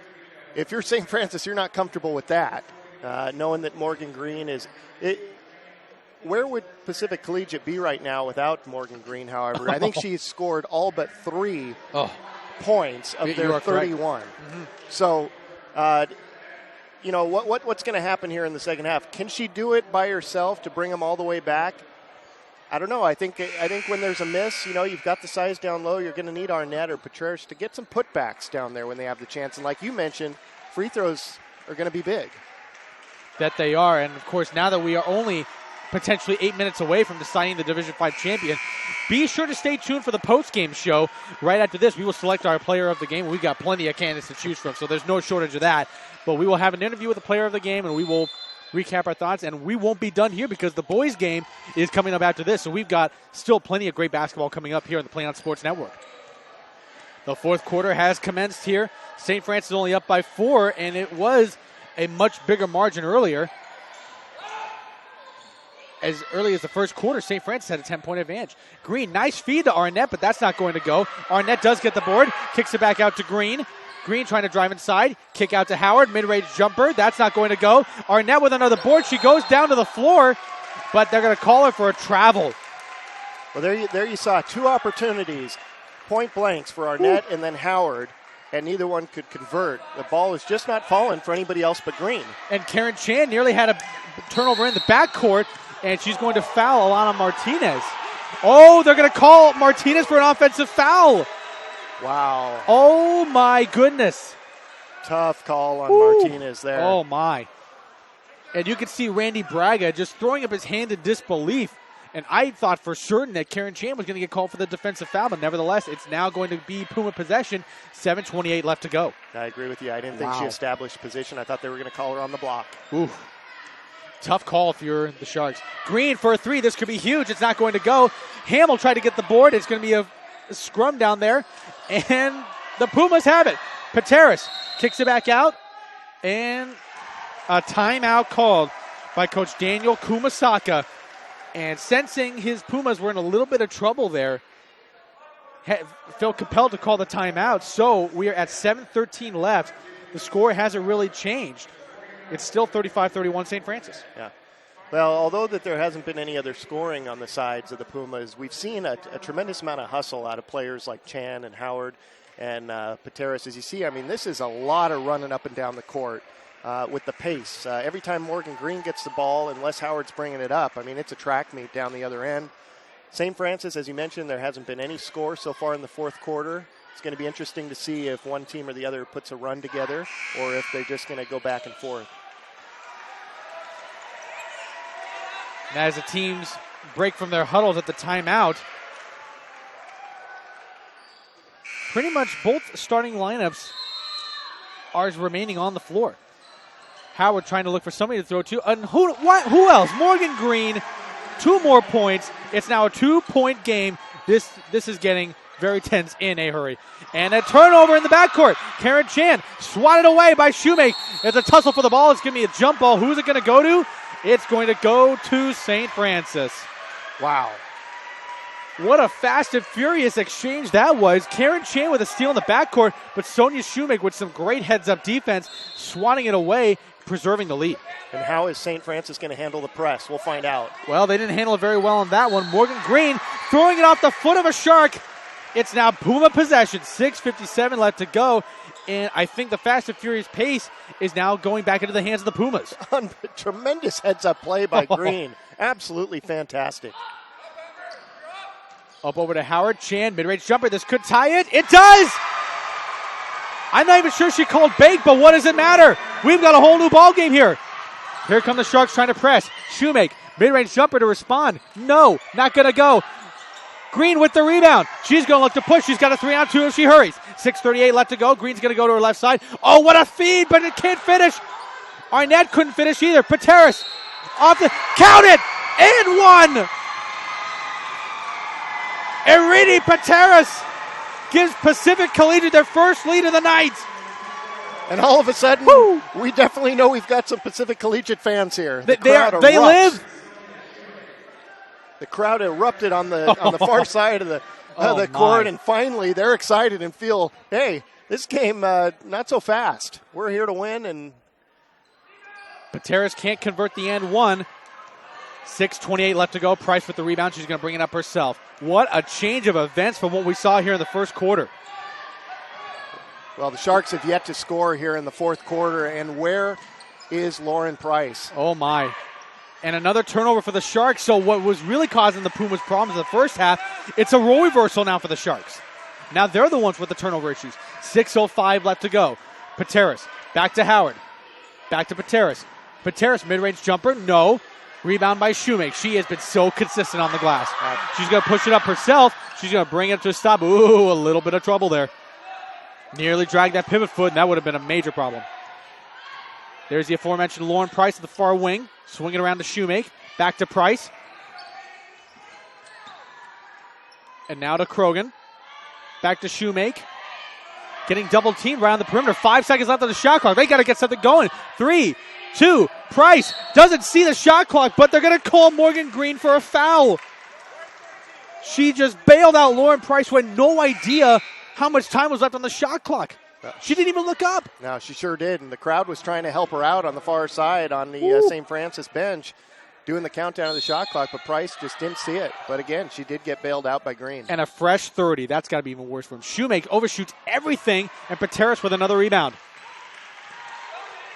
if you're St. Francis, you're not comfortable with that, knowing that Morgan Green is where would Pacific Collegiate be right now without Morgan Green, however? I think she's scored all but 3 points of their 31. Mm-hmm. So, what's going to happen here in the second half? Can she do it by herself to bring them all the way back? I don't know. I think when there's a miss, you've got the size down low. You're going to need Arnett or Patrice to get some putbacks down there when they have the chance. And like you mentioned, free throws are going to be big. That they are. And, of course, now that we are only potentially 8 minutes away from deciding the Division V champion, be sure to stay tuned for the post-game show. Right after this, we will select our player of the game. We've got plenty of candidates to choose from, so there's no shortage of that. But we will have an interview with the player of the game, and we will recap our thoughts, and we won't be done here because the boys' game is coming up after this, so we've got still plenty of great basketball coming up here on the Play On Sports Network. The fourth quarter has commenced here. St. Francis only up by 4, and it was a much bigger margin earlier. As early as the first quarter, St. Francis had a 10-point advantage. Green, nice feed to Arnett, but that's not going to go. Arnett does get the board, kicks it back out to Green. Green trying to drive inside, kick out to Howard, mid-range jumper. That's not going to go. Arnett with another board. She goes down to the floor, but they're going to call her for a travel. Well, there you saw 2 opportunities, point blanks for Arnett and then Howard, and neither one could convert. The ball is just not falling for anybody else but Green. And Karen Chan nearly had a turnover in the backcourt, and she's going to foul Alana Martinez. Oh, they're going to call Martinez for an offensive foul. Wow. Oh, my goodness. Tough call on Martinez there. Oh, my. And you could see Randy Braga just throwing up his hand in disbelief. And I thought for certain that Karen Chan was going to get called for the defensive foul, but nevertheless, it's now going to be Puma possession. 7:28 left to go. I agree with you. I didn't think she established position. I thought they were going to call her on the block. Ooh. Tough call if you're the Sharks. Green for a 3. This could be huge. It's not going to go. Hamill tried to get the board. It's going to be a scrum down there. And the Pumas have it. Pateris kicks it back out. And a timeout called by Coach Daniel Kumasaka. And sensing his Pumas were in a little bit of trouble there, felt compelled to call the timeout. So we are at 7:13 left. The score hasn't really changed. It's still 35-31 St. Francis. Yeah. Well, although that there hasn't been any other scoring on the sides of the Pumas, we've seen a tremendous amount of hustle out of players like Chan and Howard and Pateris. As you see, I mean, this is a lot of running up and down the court with the pace. Every time Morgan Green gets the ball, unless Howard's bringing it up, I mean, it's a track meet down the other end. St. Francis, as you mentioned, there hasn't been any score so far in the fourth quarter. It's going to be interesting to see if one team or the other puts a run together or if they're just going to go back and forth. And as the teams break from their huddles at the timeout, pretty much both starting lineups are remaining on the floor. Howard trying to look for somebody to throw to. And who else? Morgan Green, 2 more points. It's now a 2-point game. This is getting very tense in a hurry. And a turnover in the backcourt. Karen Chan swatted away by Shoemake. It's a tussle for the ball. It's going to be a jump ball. Who's it going to go to? It's going to go to St. Francis. Wow. What a fast and furious exchange that was. Karen Chan with a steal in the backcourt, but Sonia Shoemake with some great heads-up defense, swatting it away, preserving the lead. And how is St. Francis going to handle the press? We'll find out. Well, they didn't handle it very well on that one. Morgan Green throwing it off the foot of a Shark. It's now Puma possession. 6:57 left to go. And I think the fast and furious pace is now going back into the hands of the Pumas. Tremendous heads-up play by Green. Absolutely fantastic. Up over to Howard. Chan, mid-range jumper. This could tie it. It does! I'm not even sure she called bait, but what does it matter? We've got a whole new ball game here. Here come the Sharks trying to press. Shoemake, mid-range jumper to respond. No, not going to go. Green with the rebound. She's going to look to push. She's got a 3-on-2 if she hurries. 6:38 left to go. Green's going to go to her left side. Oh, what a feed, but it can't finish. Arnett couldn't finish either. Pateris off the count it and 1. Irini Pateris gives Pacific Collegiate their first lead of the night. And all of a sudden, we definitely know we've got some Pacific Collegiate fans here. They live. The crowd erupted on the far side of the court, and finally they're excited and feel, hey, this game, not so fast. We're here to win, and Pateras can't convert the end one. 6:28 left to go. Price with the rebound. She's going to bring it up herself. What a change of events from what we saw here in the first quarter. Well, the Sharks have yet to score here in the fourth quarter, and where is Lauren Price? Oh, my. And another turnover for the Sharks. So what was really causing the Pumas problems in the first half, it's a role reversal now for the Sharks. Now they're the ones with the turnover issues. 6:05 left to go. Pateras back to Howard. Back to Pateras. Pateras, mid-range jumper, no. Rebound by Shoemake. She has been so consistent on the glass. She's going to push it up herself. She's going to bring it to a stop. Ooh, a little bit of trouble there. Nearly dragged that pivot foot, and that would have been a major problem. There's the aforementioned Lauren Price at the far wing. Swinging around to Shoemake. Back to Price. And now to Krogan. Back to Shoemake. Getting double teamed around the perimeter. 5 seconds left on the shot clock. They got to get something going. 3, 2, Price doesn't see the shot clock, but they're going to call Morgan Green for a foul. She just bailed out Lauren Price who had no idea how much time was left on the shot clock. She didn't even look up. No, she sure did, and the crowd was trying to help her out on the far side on the St. Francis bench, doing the countdown of the shot clock, but Price just didn't see it. But again, she did get bailed out by Green. And a fresh 30. That's got to be even worse for him. Shoemake overshoots everything, and Pateras with another rebound.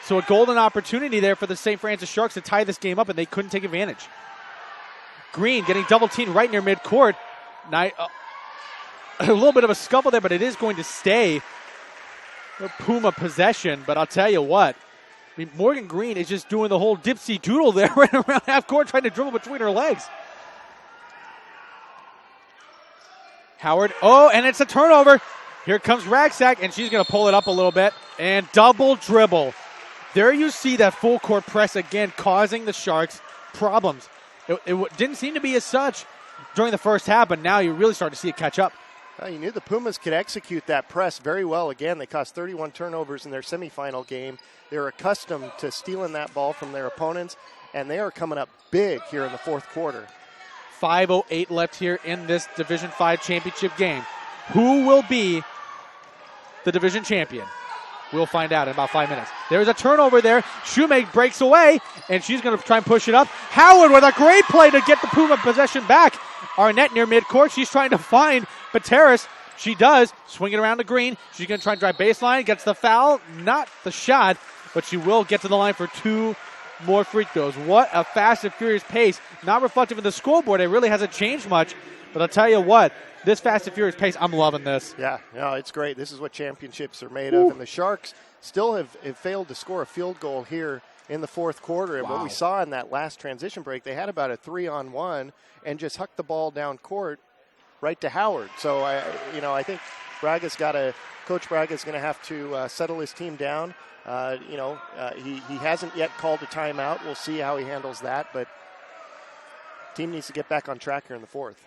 So a golden opportunity there for the St. Francis Sharks to tie this game up, and they couldn't take advantage. Green getting double teamed right near midcourt. A little bit of a scuffle there, but it is going to stay a Puma possession. But I'll tell you what, I mean, Morgan Green is just doing the whole dipsy doodle there right around half court, trying to dribble between her legs. Howard, and it's a turnover. Here comes Ragsack, and she's going to pull it up a little bit. And double dribble. There you see that full court press again, causing the Sharks problems. It didn't seem to be as such during the first half, but now you really start to see it catch up. Well, you knew the Pumas could execute that press very well. Again, they caused 31 turnovers in their semifinal game. They're accustomed to stealing that ball from their opponents, and they are coming up big here in the fourth quarter. 5:08 left here in this Division V championship game. Who will be the division champion? We'll find out in about 5 minutes. There's a turnover there. Shoemake breaks away, and she's going to try and push it up. Howard with a great play to get the Puma possession back. Arnett near midcourt. She's trying to find Pateras. She does. Swing it around to Green. She's going to try and drive baseline. Gets the foul. Not the shot, but she will get to the line for 2 more free throws. What a fast and furious pace. Not reflective of the scoreboard. It really hasn't changed much. But I'll tell you what, this fast and furious pace, I'm loving this. Yeah, no, it's great. This is what championships are made of. And the Sharks still have failed to score a field goal here in the fourth quarter. And what we saw in that last transition break, they had about a 3-on-1 and just hucked the ball down court right to Howard. So, I think Coach Braga's going to have to settle his team down. He hasn't yet called a timeout. We'll see how he handles that. But team needs to get back on track here in the fourth.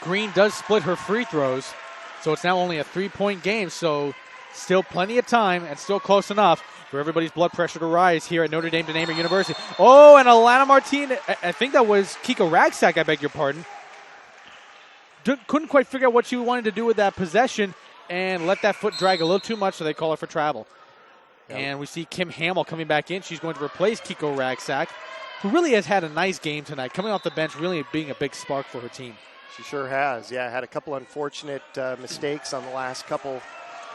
Green does split her free throws, so it's now only a 3-point game, so still plenty of time and still close enough for everybody's blood pressure to rise here at Notre Dame de Namur University. Oh, and Alana Martinez, I think that was Kiko Ragsack, I beg your pardon. Couldn't quite figure out what she wanted to do with that possession and let that foot drag a little too much, so they call her for travel. Yep. And we see Kim Hamill coming back in. She's going to replace Kiko Ragsack, who really has had a nice game tonight, coming off the bench, really being a big spark for her team. She sure has. Yeah, had a couple unfortunate mistakes on the last couple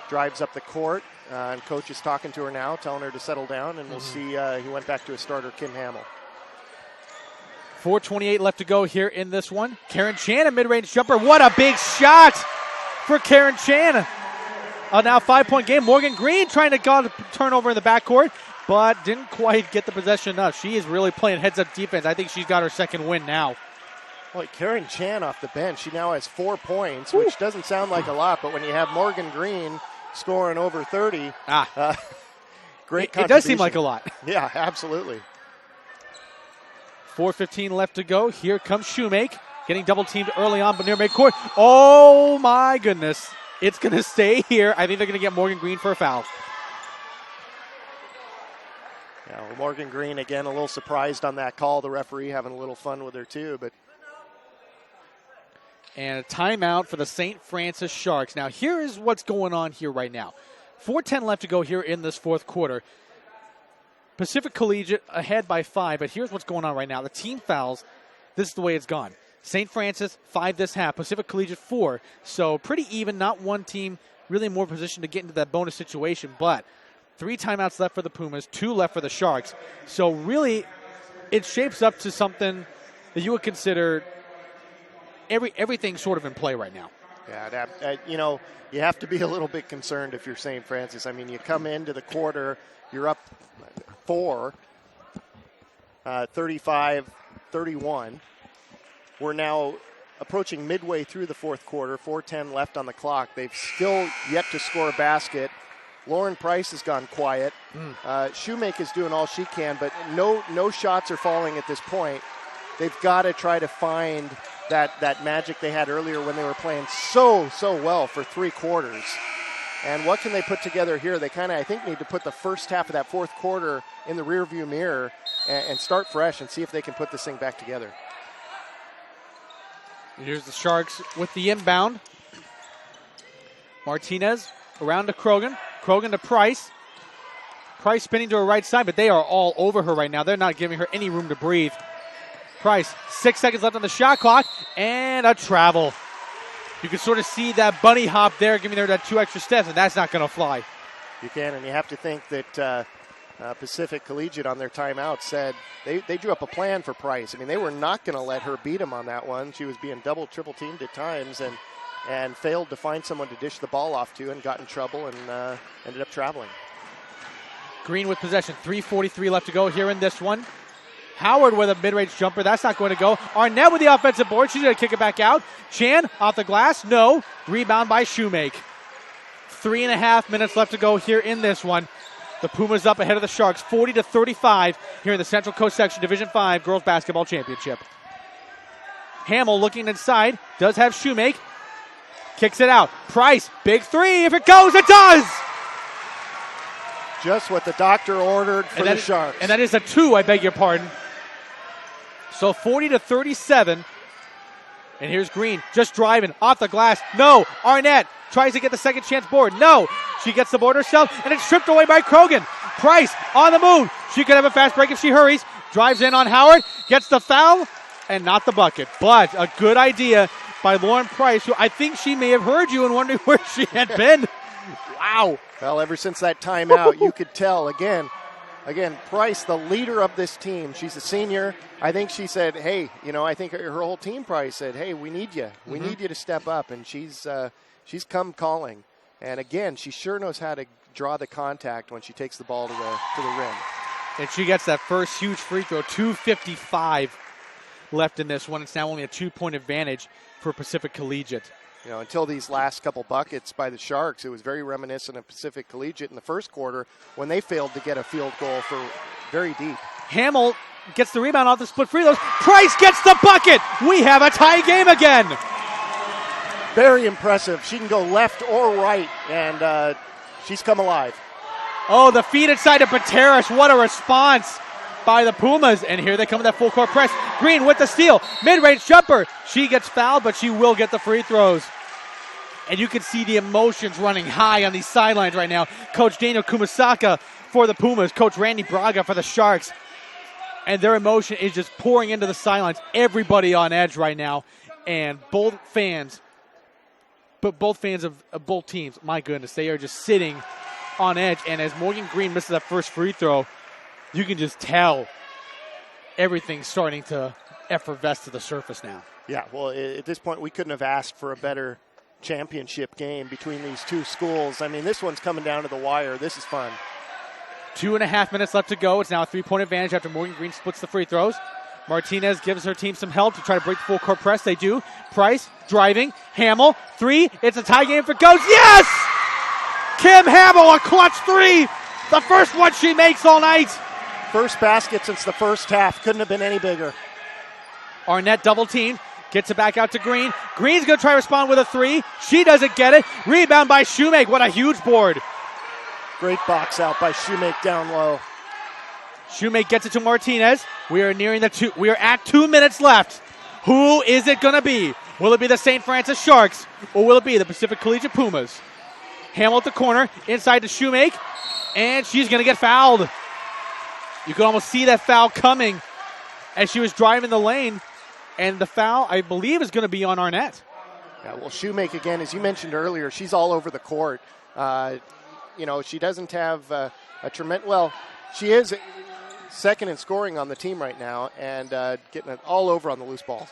drives up the court. And coach is talking to her now, telling her to settle down, and we'll see he went back to his starter, Kim Hamill. 4:28 left to go here in this one. Karen Chan, a mid-range jumper. What a big shot for Karen Chan. Now 5-point game. Morgan Green trying to go turnover in the backcourt, but didn't quite get the possession enough. She is really playing heads-up defense. I think she's got her second win now. Well, Karen Chan off the bench, she now has 4 points, which doesn't sound like a lot, but when you have Morgan Green scoring over 30, great contribution. It does seem like a lot. Yeah, absolutely. 4:15 left to go. Here comes Shoemake, getting double-teamed early on, but near midcourt. Oh, my goodness. It's going to stay here. I think they're going to get Morgan Green for a foul. Yeah, well, Morgan Green, again, a little surprised on that call. The referee having a little fun with her, too, but And a timeout for the St. Francis Sharks. Now, here is what's going on here right now. 4:10 left to go here in this fourth quarter. Pacific Collegiate ahead by 5, but here's what's going on right now. The team fouls, this is the way it's gone. St. Francis, 5 this half. Pacific Collegiate, 4. So pretty even, not one team really more positioned to get into that bonus situation, but 3 timeouts left for the Pumas, 2 left for the Sharks. So really, it shapes up to something that you would consider everything sort of in play right now. Yeah, you have to be a little bit concerned if you're St. Francis. I mean, you come into the quarter, you're up 4, 35-31. We're now approaching midway through the fourth quarter, 4:10 left on the clock. They've still yet to score a basket. Lauren Price has gone quiet. Shoemake is doing all she can, but no shots are falling at this point. They've got to try to find that magic they had earlier when they were playing so well for 3 quarters. And what can they put together here? They kind of, I think, need to put the first half of that fourth quarter in the rearview mirror and start fresh and see if they can put this thing back together. Here's the Sharks with the inbound. Martinez around to Krogan. Krogan to Price. Price spinning to her right side, but they are all over her right now. They're not giving her any room to breathe. Price, 6 seconds left on the shot clock, and a travel. You can sort of see that bunny hop there, giving her that 2 extra steps, and that's not going to fly. You can, and you have to think that Pacific Collegiate on their timeout said they drew up a plan for Price. I mean, they were not going to let her beat him on that one. She was being double, triple teamed at times and failed to find someone to dish the ball off to and got in trouble and ended up traveling. Green with possession, 3:43 left to go here in this one. Howard with a mid-range jumper. That's not going to go. Arnett with the offensive board. She's going to kick it back out. Chan off the glass. No. Rebound by Shoemake. 3.5 minutes left to go here in this one. The Pumas up ahead of the Sharks, 40-35 here in the Central Coast Section Division 5 Girls Basketball Championship. Hamill looking inside. Does have Shoemake. Kicks it out. Price. Big 3. If it goes, it does! Just what the doctor ordered for the Sharks. And that is a 2, I beg your pardon. So 40-37. And here's Green just driving off the glass. No. Arnett tries to get the second chance board. No. She gets the board herself, and it's stripped away by Krogan. Price on the move. She could have a fast break if she hurries. Drives in on Howard. Gets the foul, and not the bucket. But a good idea by Lauren Price, who I think she may have heard you and wondering where she had been. Wow. Well, ever since that timeout, you could tell. Again, Price, the leader of this team. She's a senior. I think she said, hey, I think her whole team probably said, hey, we need you. We need you to step up. And she's come calling. And again, she sure knows how to draw the contact when she takes the ball to the rim. And she gets that first huge free throw, 2:55 left in this one. It's now only a 2-point advantage for Pacific Collegiate. Until these last couple buckets by the Sharks, it was very reminiscent of Pacific Collegiate in the first quarter when they failed to get a field goal for very deep. Hamill gets the rebound off the split free throws. Price gets the bucket. We have a tie game again. Very impressive. She can go left or right, and she's come alive. Oh, the feed inside to Pateras. What a response by the Pumas. And here they come with that full court press. Green with the steal. Mid-range jumper. She gets fouled, but she will get the free throws. And you can see the emotions running high on these sidelines right now. Coach Daniel Kumasaka for the Pumas. Coach Randy Braga for the Sharks. And their emotion is just pouring into the sidelines. Everybody on edge right now. And both fans of both teams, my goodness, they are just sitting on edge. And as Morgan Green misses that first free throw, you can just tell everything's starting to effervesce to the surface now. Yeah, well, at this point, we couldn't have asked for a better championship game between these two schools. I mean, this one's coming down to the wire. This is fun. 2.5 minutes left to go. It's now a 3-point advantage after Morgan Green splits the free throws. Martinez gives her team some help to try to break the full court press. They do. Price driving. Hamill, 3. It's a tie game if it goes. Yes! Kim Hamill, a clutch 3. The first one she makes all night. First basket since the first half. Couldn't have been any bigger. Arnett double teamed. Gets it back out to Green. Green's going to try to respond with a 3. She doesn't get it. Rebound by Shoemake. What a huge board. Great box out by Shoemake down low. Shoemake gets it to Martinez. We are nearing we are at 2 minutes left. Who is it going to be? Will it be the St. Francis Sharks, or will it be the Pacific Collegiate Pumas? Hamill at the corner, inside to Shoemake, and she's going to get fouled. You could almost see that foul coming as she was driving the lane, and the foul, I believe, is going to be on Arnett. Yeah, well, Shoemake, again, as you mentioned earlier, she's all over the court. She doesn't have a tremendous, well, she is second in scoring on the team right now and getting it all over on the loose balls.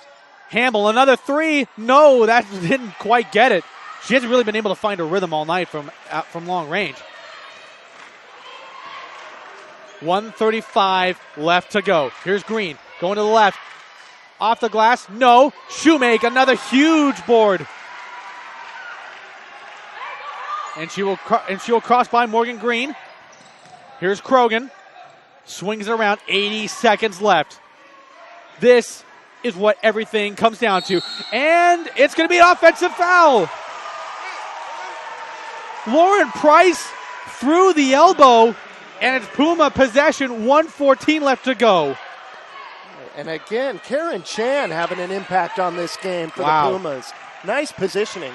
Hamill, another three. No, that didn't quite get it. She hasn't really been able to find a rhythm all night from long range. 1:35 left to go. Here's Green going to the left. Off the glass. No. Shoemake, another huge board. And she will cross by Morgan Green. Here's Krogan. Swings it around. 80 seconds left. This is what everything comes down to. And it's going to be an offensive foul. Lauren Price threw the elbow, and it's Puma possession. 1:14 left to go. And again, Karen Chan having an impact on this game for the Pumas. Nice positioning.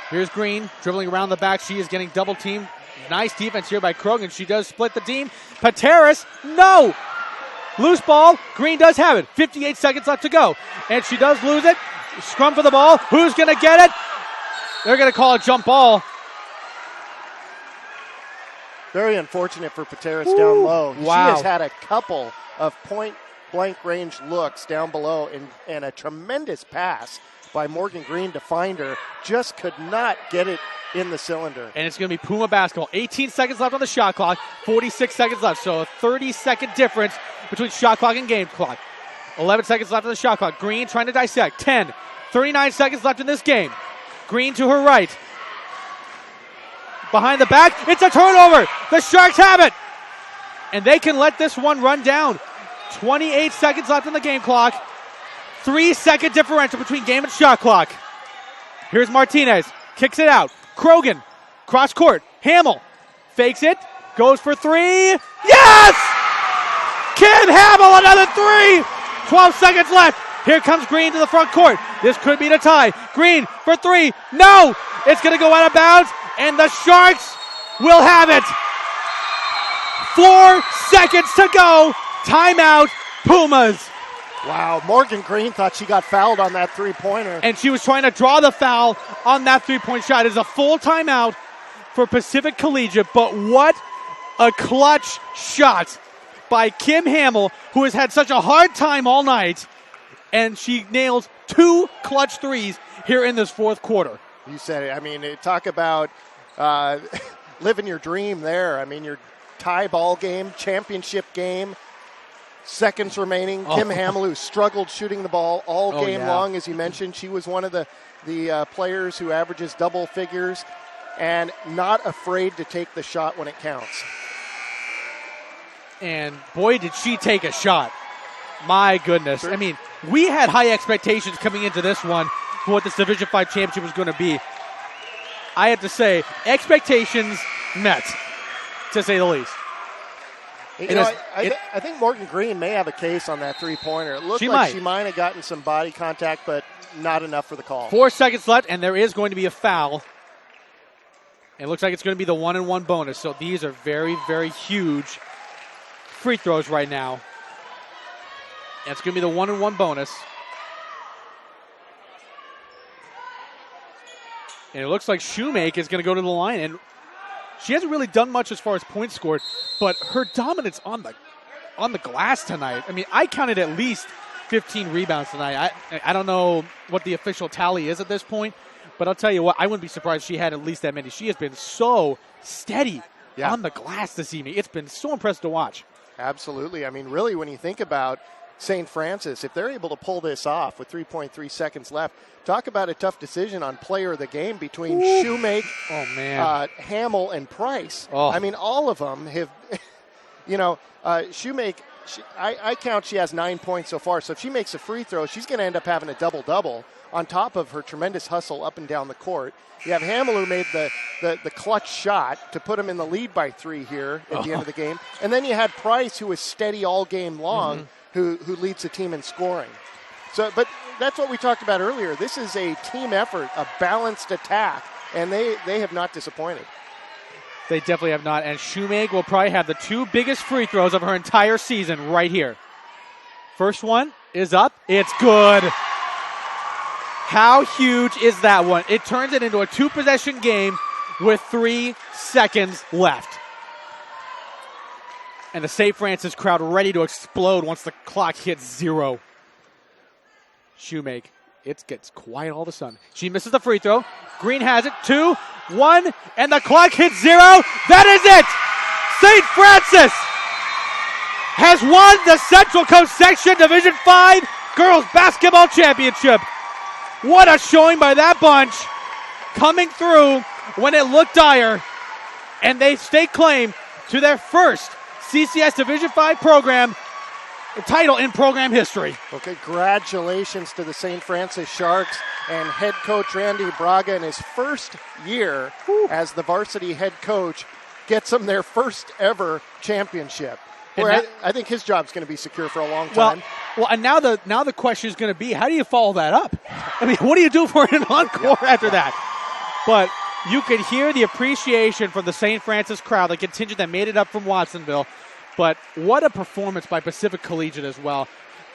Here's Green dribbling around the back. She is getting double teamed. Nice defense here by Krogan. She does split the team. Pateras, no! Loose ball. Green does have it. 58 seconds left to go. And she does lose it. Scrum for the ball. Who's going to get it? They're going to call a jump ball. Very unfortunate for Pateras down low. Wow. She has had a couple of point-blank range looks down below and a tremendous pass by Morgan Green to find her. Just could not get it in the cylinder. And it's going to be Puma basketball. 18 seconds left on the shot clock. 46 seconds left. So a 30-second difference between shot clock and game clock. 11 seconds left on the shot clock. Green trying to dissect. 10. 39 seconds left in this game. Green to her right. Behind the back. It's a turnover. The Sharks have it. And they can let this one run down. 28 seconds left on the game clock. 3-second differential between game and shot clock. Here's Martinez. Kicks it out. Krogan. Cross court. Hamill. Fakes it. Goes for three. Yes! Kim Hamill, another three. 12 seconds left. Here comes Green to the front court. This could be the tie. Green for three. No! It's going to go out of bounds, and the Sharks will have it. 4 seconds to go. Timeout, Pumas. Wow, Morgan Green thought she got fouled on that three-pointer. And she was trying to draw the foul on that three-point shot. It is a full timeout for Pacific Collegiate, but what a clutch shot by Kim Hamill, who has had such a hard time all night, and she nails 2 clutch threes here in this fourth quarter. You said it. I mean, talk about living your dream there. I mean, your tie ball game, championship game, seconds remaining. Kim Hamill, who struggled shooting the ball all game long, as you mentioned. She was one of the players who averages double figures and not afraid to take the shot when it counts. And boy, did she take a shot. My goodness. I mean, we had high expectations coming into this one for what this Division V championship was going to be. I have to say, expectations met, to say the least. I think Morgan Green may have a case on that three-pointer. It looked like she might have gotten some body contact, but not enough for the call. 4 seconds left, and there is going to be a foul. It looks like it's going to be the 1-and-1 bonus. So these are very, very huge free throws right now. And it's going to be the 1-and-1 bonus. And it looks like Shoemake is going to go to the line. And she hasn't really done much as far as points scored, but her dominance on the glass tonight. I mean, I counted at least 15 rebounds tonight. I don't know what the official tally is at this point, but I'll tell you what, I wouldn't be surprised if she had at least that many. She has been so steady on the glass this evening. It's been so impressive to watch. Absolutely. I mean, really, when you think about St. Francis, if they're able to pull this off with 3.3 seconds left, talk about a tough decision on player of the game between Shoemake, Hamill, and Price. I mean, all of them have, Shoemake, I count she has 9 points so far. So if she makes a free throw, she's going to end up having a double-double on top of her tremendous hustle up and down the court. You have Hamill, who made the clutch shot to put him in the lead by 3 here at the end of the game. And then you had Price, who was steady all game long, who leads the team in scoring. So, but that's what we talked about earlier. This is a team effort, a balanced attack, and they have not disappointed. They definitely have not. And Shoemake will probably have the 2 biggest free throws of her entire season right here. First one is up. It's good. How huge is that one? It turns it into a 2-possession game with 3 seconds left. And the St. Francis crowd ready to explode once the clock hits 0. Shoemake. It gets quiet all of a sudden. She misses the free throw. Green has it. 2, 1, and the clock hits 0. That is it! St. Francis has won the Central Coast Section Division 5 Girls Basketball Championship. What a showing by that bunch, coming through when it looked dire, and they stake claim to their first CCS Division 5 program title in program history. Well, congratulations to the St. Francis Sharks and head coach Randy Braga in his first year as the varsity head coach gets them their first ever championship. I think his job's going to be secure for a long time. Well, and now the question is going to be, how do you follow that up? I mean, what do you do for an encore after that? But you could hear the appreciation from the St. Francis crowd, the contingent that made it up from Watsonville. But what a performance by Pacific Collegiate as well.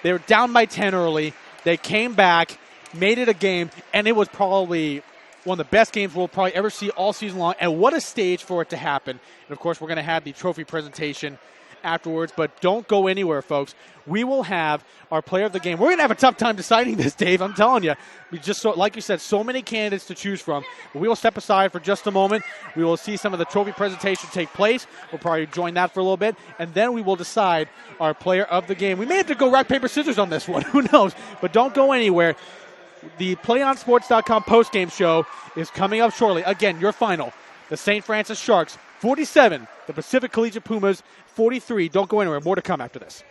They were down by 10 early. They came back, made it a game, and it was probably one of the best games we'll probably ever see all season long. And what a stage for it to happen. And, of course, we're going to have the trophy presentation afterwards, but don't go anywhere, folks. We will have our player of the game. We're going to have a tough time deciding this, Dave. I'm telling you. We just, like you said, so many candidates to choose from. We will step aside for just a moment. We will see some of the trophy presentation take place. We'll probably join that for a little bit, and then we will decide our player of the game. We may have to go rock, paper, scissors on this one. Who knows? But don't go anywhere. The PlayOnSports.com postgame show is coming up shortly. Again, your final. The St. Francis Sharks, 47. The Pacific Collegiate Pumas, 43. Don't go anywhere. More to come after this.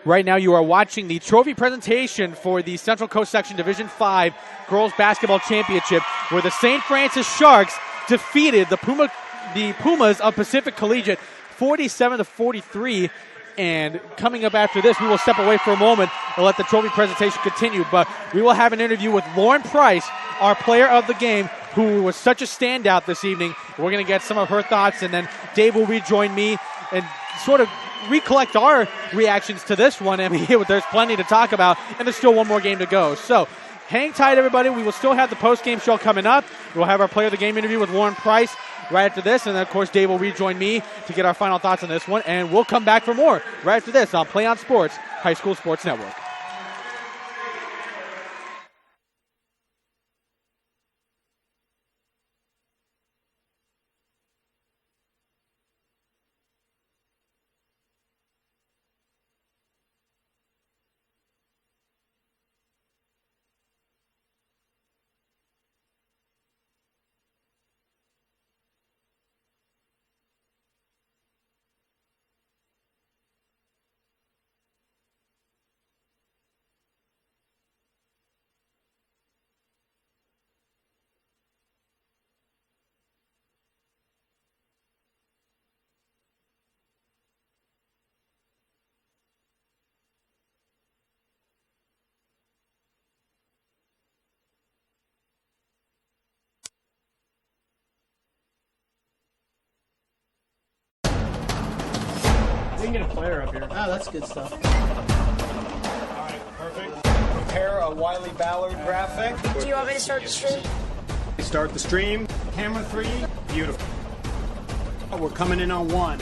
Right now you are watching the trophy presentation for the Central Coast Section Division 5 Girls Basketball Championship, where the St. Francis Sharks defeated the Pumas of Pacific Collegiate 47-43. And coming up after this, we will step away for a moment and let the trophy presentation continue. But we will have an interview with Lauren Price, our player of the game, who was such a standout this evening. We're going to get some of her thoughts, and then Dave will rejoin me and sort of recollect our reactions to this one. I mean, there's plenty to talk about, and there's still one more game to go. So hang tight, everybody. We will still have the post-game show coming up. We'll have our player of the game interview with Lauren Price right after this. And then, of course, Dave will rejoin me to get our final thoughts on this one. And we'll come back for more right after this on Play On Sports, High School Sports Network. We can get a player up here. Oh, that's good stuff. All right, perfect. Prepare a Wiley Ballard graphic. Do you want me to start the stream? Start the stream. Camera 3. Beautiful. We're coming in on 1.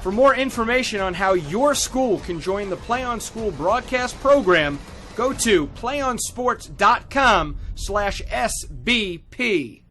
For more information on how your school can join the Play On School broadcast program, go to playonsports.com/SBP.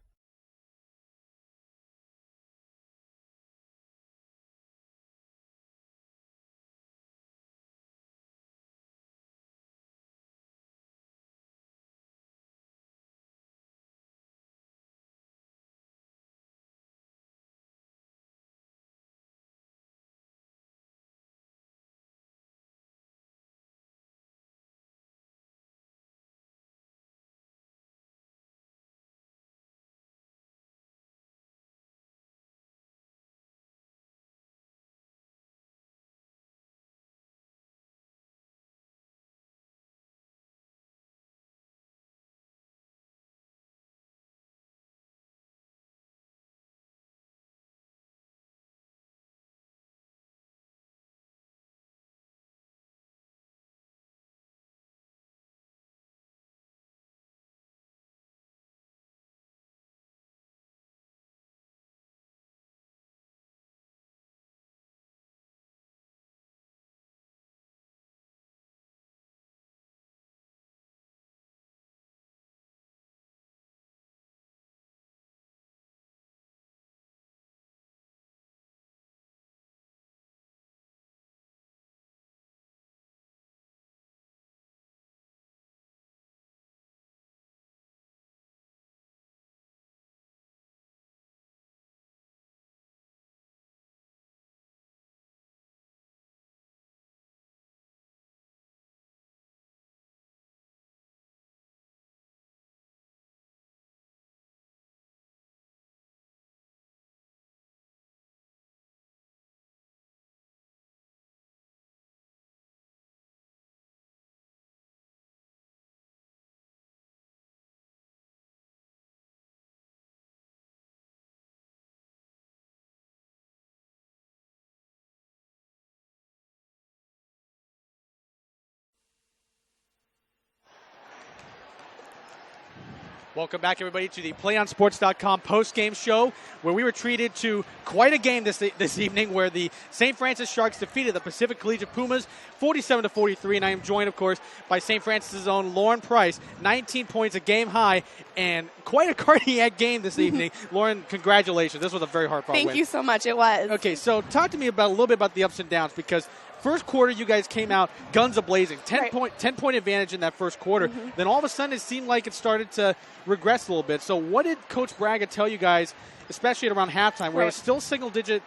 Welcome back, everybody, to the PlayOnSports.com post-game show, where we were treated to quite a game this evening, where the St. Francis Sharks defeated the Pacific Collegiate Pumas 47-43, and I am joined, of course, by St. Francis' own Lauren Price, 19 points, a game high, and quite a cardiac game this evening. Lauren, congratulations. This was a very hard-fought win. Thank you so much. It was. Okay, so talk to me about a little bit about the ups and downs, because first quarter, you guys came out guns a-blazing. 10-point advantage in that first quarter. Mm-hmm. Then all of a sudden, it seemed like it started to regress a little bit. So what did Coach Braga tell you guys, especially at around halftime, where it was still single-digit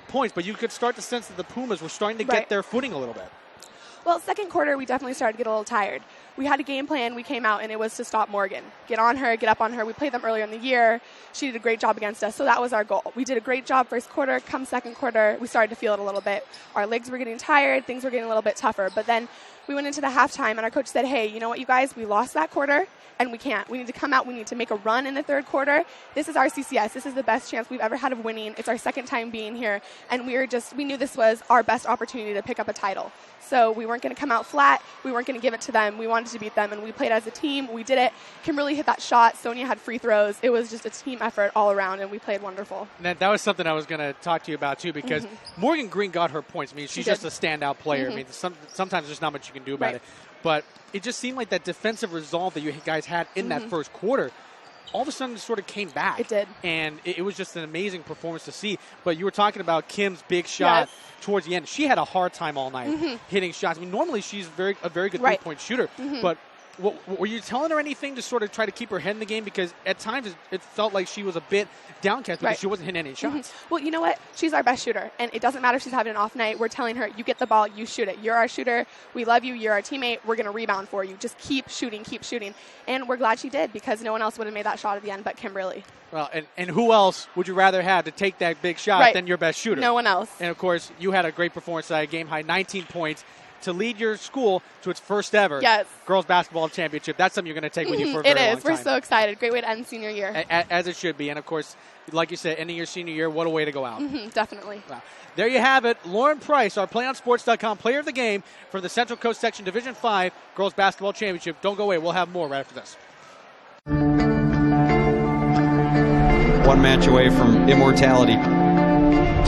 points, but you could start to sense that the Pumas were starting to get their footing a little bit? Well, second quarter, we definitely started to get a little tired. We had a game plan. We came out, and it was to stop Morgan. Get on her, get up on her. We played them earlier in the year. She did a great job against us, so that was our goal. We did a great job first quarter. Come second quarter, we started to feel it a little bit. Our legs were getting tired. Things were getting a little bit tougher. But then We went into the halftime, and our coach said, hey, you know what, you guys, we lost that quarter, and we can't. We need to come out. We need to make a run in the third quarter. This is our CCS. This is the best chance we've ever had of winning. It's our second time being here, and we knew this was our best opportunity to pick up a title. So we weren't going to come out flat. We weren't going to give it to them. We wanted to beat them, and we played as a team. We did it. Kimberly hit that shot. Sonia had free throws. It was just a team effort all around, and we played wonderful. That was something I was going to talk to you about, too, because Morgan Green got her points. I mean, she's just a standout player. I mean, sometimes there's not much you can do about it. But it just seemed like that defensive resolve that you guys had in that first quarter all of a sudden sort of came back. It did. And it was just an amazing performance to see. But you were talking about Kim's big shot towards the end. She had a hard time all night hitting shots. I mean, normally she's a very good three-point shooter. But were you telling her anything to sort of try to keep her head in the game? Because at times it felt like she was a bit downcast because she wasn't hitting any shots. Well, you know what? She's our best shooter, and it doesn't matter if she's having an off night. We're telling her, you get the ball, you shoot it. You're our shooter. We love you. You're our teammate. We're going to rebound for you. Just keep shooting, keep shooting. And we're glad she did, because no one else would have made that shot at the end but Kimberly. Well, and who else would you rather have to take that big shot than your best shooter? No one else. And, of course, you had a great performance tonight, game-high 19 points. To lead your school to its first ever girls basketball championship. That's something you're going to take with you for a very long time. It is. We're so excited. Great way to end senior year. As it should be. And, of course, like you said, ending your senior year, what a way to go out. Definitely. Wow. There you have it. Lauren Price, our PlayOnSports.com player of the game for the Central Coast Section Division 5 Girls Basketball Championship. Don't go away. We'll have more right after this. One match away from immortality.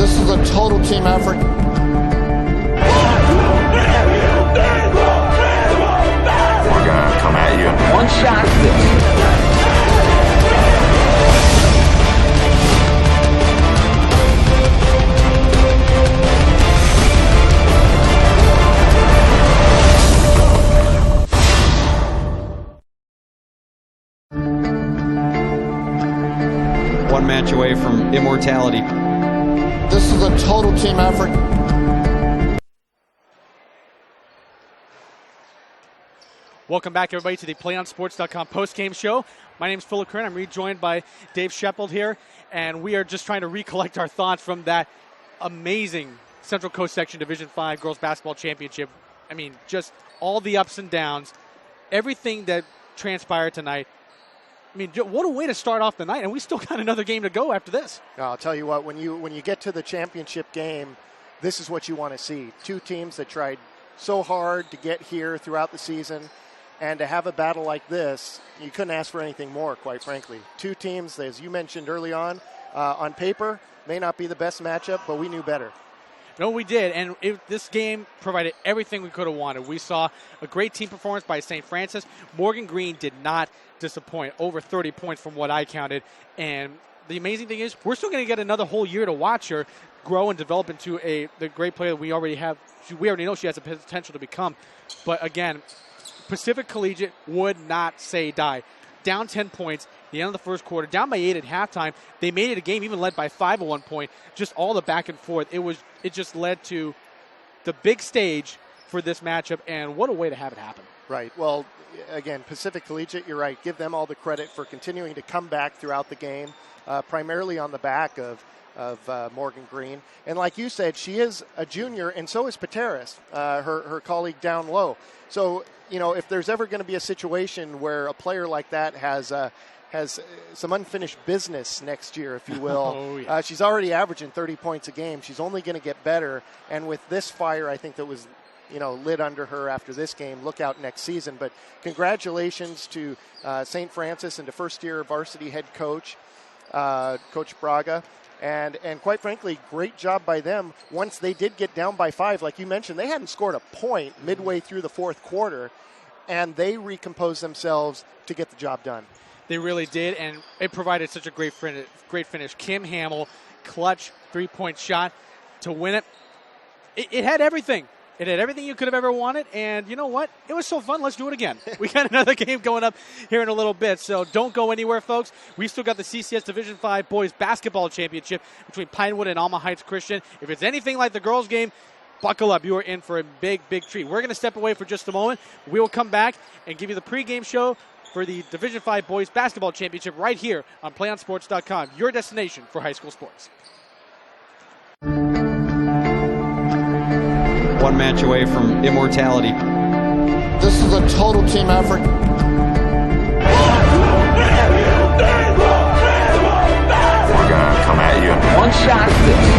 This is a total team effort. We're gonna come at you in one shot. One match away from immortality. This is a total team effort. Welcome back, everybody, to the PlayOnSports.com postgame show. My name is Philip Kern. I'm rejoined by Dave Shepard here, and we are just trying to recollect our thoughts from that amazing Central Coast Section Division 5 Girls Basketball Championship. I mean, just all the ups and downs, everything that transpired tonight. I mean, what a way to start off the night, and we still got another game to go after this. I'll tell you what, when you get to the championship game, this is what you want to see. Two teams that tried so hard to get here throughout the season. And to have a battle like this, you couldn't ask for anything more, quite frankly. Two teams, as you mentioned early on paper, may not be the best matchup, but we knew better. No, we did, and this game provided everything we could have wanted. We saw a great team performance by St. Francis. Morgan Green did not disappoint, over 30 points from what I counted. And the amazing thing is we're still going to get another whole year to watch her grow and develop into the great player that we already have. We already know she has the potential to become. But, again, Pacific Collegiate would not say die. Down 10 points, the end of the first quarter, down by 8 at halftime. They made it a game, even led by 5 at one point. Just all the back and forth. It just led to the big stage for this matchup, and what a way to have it happen. Right. Well, again, Pacific Collegiate, you're right. Give them all the credit for continuing to come back throughout the game, primarily on the back of Morgan Green. And like you said, she is a junior, and so is Pateras, her colleague down low. So, if there's ever going to be a situation where a player like that has some unfinished business next year, if you will. She's already averaging 30 points a game. She's only going to get better. And with this fire, I think that was, lit under her after this game, look out next season. But congratulations to St. Francis and to first-year varsity head coach, Coach Braga. And quite frankly, great job by them. Once they did get down by 5, like you mentioned, they hadn't scored a point midway through the fourth quarter, and they recomposed themselves to get the job done. They really did, and it provided such a great finish. Kim Hamill, clutch three-point shot to win it. It had everything. It had everything you could have ever wanted, and you know what? It was so fun. Let's do it again. We got another game going up here in a little bit, so don't go anywhere, folks. We've still got the CCS Division 5 Boys Basketball Championship between Pinewood and Alma Heights Christian. If it's anything like the girls' game, buckle up. You are in for a big, big treat. We're going to step away for just a moment. We will come back and give you the pregame show for the Division 5 Boys Basketball Championship right here on PlayOnSports.com, your destination for high school sports. One match away from immortality. This is a total team effort. We're gonna come at you. One shot.